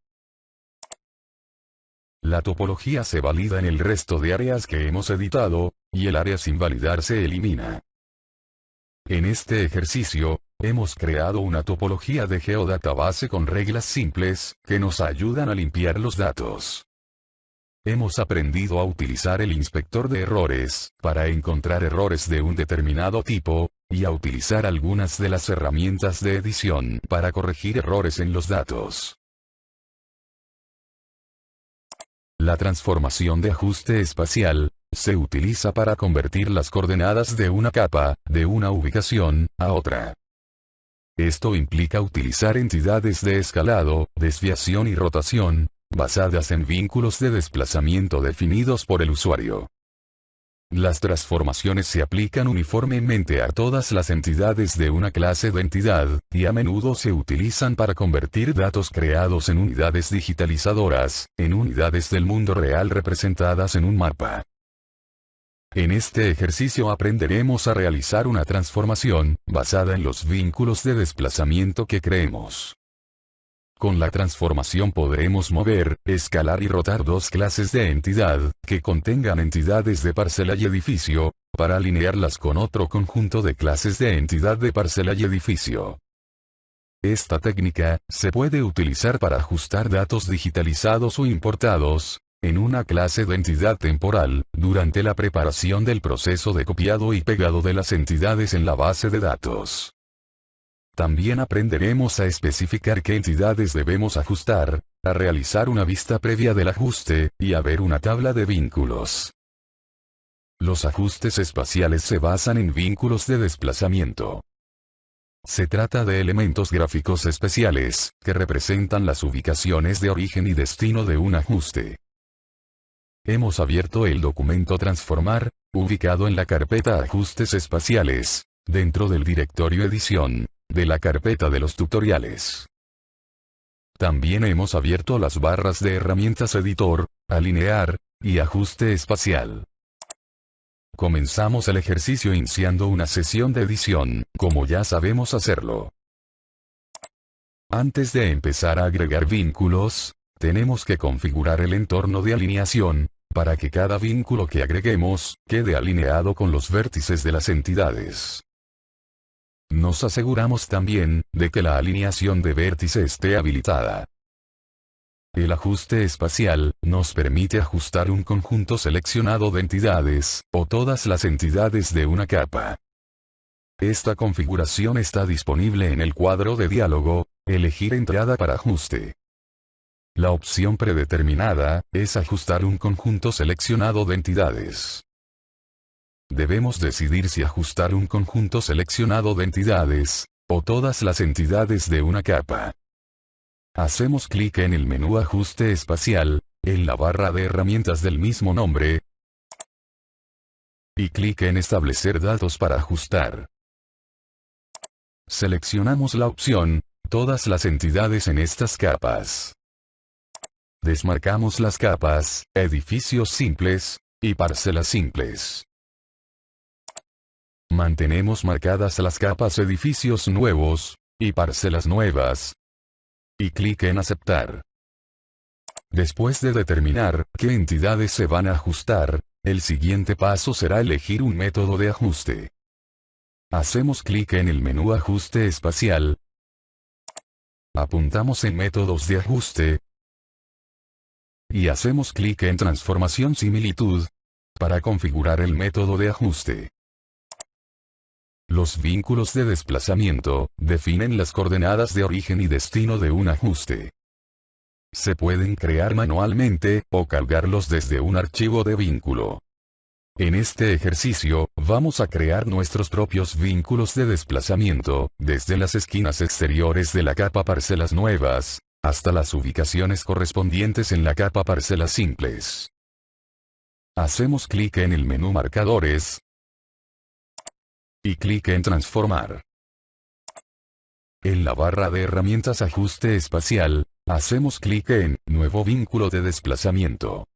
La topología se valida en el resto de áreas que hemos editado, y el área sin validar se elimina. En este ejercicio, Hemos creado una topología de geodatabase con reglas simples, que nos ayudan a limpiar los datos. Hemos aprendido a utilizar el inspector de errores, para encontrar errores de un determinado tipo, y a utilizar algunas de las herramientas de edición para corregir errores en los datos. La transformación de ajuste espacial se utiliza para convertir las coordenadas de una capa, de una ubicación, a otra. Esto implica utilizar entidades de escalado, desviación y rotación, basadas en vínculos de desplazamiento definidos por el usuario. Las transformaciones se aplican uniformemente a todas las entidades de una clase de entidad, y a menudo se utilizan para convertir datos creados en unidades digitalizadoras, en unidades del mundo real representadas en un mapa. En este ejercicio aprenderemos a realizar una transformación, basada en los vínculos de desplazamiento que creemos. Con la transformación podremos mover, escalar y rotar dos clases de entidad, que contengan entidades de parcela y edificio, para alinearlas con otro conjunto de clases de entidad de parcela y edificio. Esta técnica se puede utilizar para ajustar datos digitalizados o importados, en una clase de entidad temporal, durante la preparación del proceso de copiado y pegado de las entidades en la base de datos. También aprenderemos a especificar qué entidades debemos ajustar, a realizar una vista previa del ajuste, y a ver una tabla de vínculos. Los ajustes espaciales se basan en vínculos de desplazamiento. Se trata de elementos gráficos especiales, que representan las ubicaciones de origen y destino de un ajuste. Hemos abierto el documento Transformar, ubicado en la carpeta Ajustes espaciales, dentro del directorio Edición, de la carpeta de los tutoriales. También hemos abierto las barras de herramientas Editor, Alinear, y Ajuste espacial. Comenzamos el ejercicio iniciando una sesión de edición, como ya sabemos hacerlo. Antes de empezar a agregar vínculos, tenemos que configurar el entorno de alineación, para que cada vínculo que agreguemos, quede alineado con los vértices de las entidades. Nos aseguramos también, de que la alineación de vértice esté habilitada. El ajuste espacial, nos permite ajustar un conjunto seleccionado de entidades, o todas las entidades de una capa. Esta configuración está disponible en el cuadro de diálogo, elegir entrada para ajuste. La opción predeterminada, es ajustar un conjunto seleccionado de entidades. Debemos decidir si ajustar un conjunto seleccionado de entidades, o todas las entidades de una capa. Hacemos clic en el menú Ajuste espacial, en la barra de herramientas del mismo nombre, y clic en Establecer datos para ajustar. Seleccionamos la opción, Todas las entidades en estas capas. Desmarcamos las capas, edificios simples, y parcelas simples. Mantenemos marcadas las capas edificios nuevos, y parcelas nuevas. Y clic en aceptar. Después de determinar qué entidades se van a ajustar, el siguiente paso será elegir un método de ajuste. Hacemos clic en el menú Ajuste espacial. Apuntamos en Métodos de ajuste. Y hacemos clic en Transformación Similitud, para configurar el método de ajuste. Los vínculos de desplazamiento, definen las coordenadas de origen y destino de un ajuste. Se pueden crear manualmente, o cargarlos desde un archivo de vínculo. En este ejercicio, vamos a crear nuestros propios vínculos de desplazamiento, desde las esquinas exteriores de la capa Parcelas Nuevas, hasta las ubicaciones correspondientes en la capa Parcelas Simples. Hacemos clic en el menú Marcadores, y clic en Transformar. En la barra de herramientas Ajuste espacial, hacemos clic en Nuevo vínculo de desplazamiento.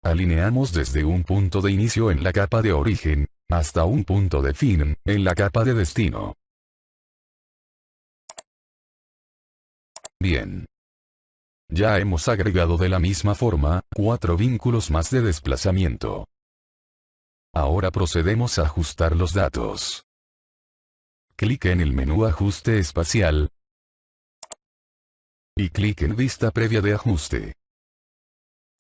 Alineamos desde un punto de inicio en la capa de origen, hasta un punto de fin, en la capa de destino. Bien. Ya hemos agregado de la misma forma, 4 vínculos más de desplazamiento. Ahora procedemos a ajustar los datos. clic en el menú Ajuste espacial y clic en Vista previa de ajuste.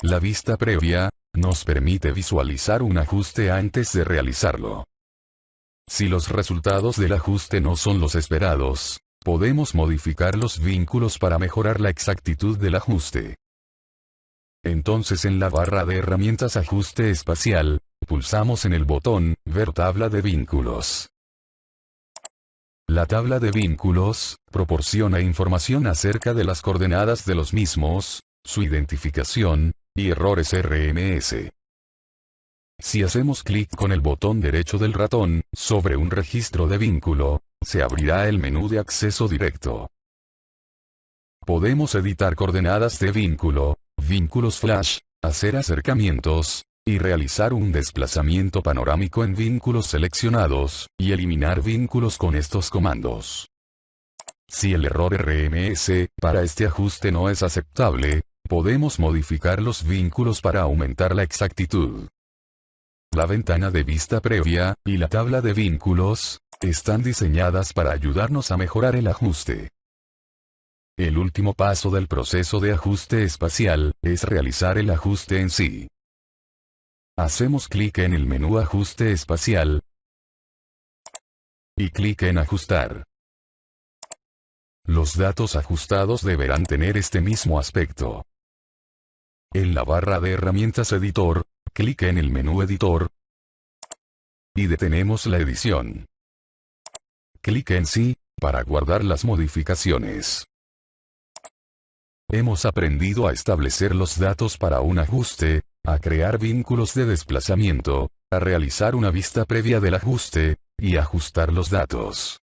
La vista previa nos permite visualizar un ajuste antes de realizarlo. Si los resultados del ajuste no son los esperados, podemos modificar los vínculos para mejorar la exactitud del ajuste. Entonces en la barra de herramientas Ajuste espacial, pulsamos en el botón Ver tabla de vínculos. La tabla de vínculos proporciona información acerca de las coordenadas de los mismos, su identificación, y errores RMS. Si hacemos clic con el botón derecho del ratón sobre un registro de vínculo, se abrirá el menú de acceso directo. Podemos editar coordenadas de vínculo, vínculos flash, hacer acercamientos, y realizar un desplazamiento panorámico en vínculos seleccionados, y eliminar vínculos con estos comandos. Si el error RMS para este ajuste no es aceptable, podemos modificar los vínculos para aumentar la exactitud. La ventana de vista previa y la tabla de vínculos están diseñadas para ayudarnos a mejorar el ajuste. El último paso del proceso de ajuste espacial es realizar el ajuste en sí. Hacemos clic en el menú Ajuste espacial y clic en Ajustar. Los datos ajustados deberán tener este mismo aspecto. En la barra de herramientas Editor, clic en el menú Editor y detenemos la edición. Clic en Sí para guardar las modificaciones. Hemos aprendido a establecer los datos para un ajuste, a crear vínculos de desplazamiento, a realizar una vista previa del ajuste, y ajustar los datos.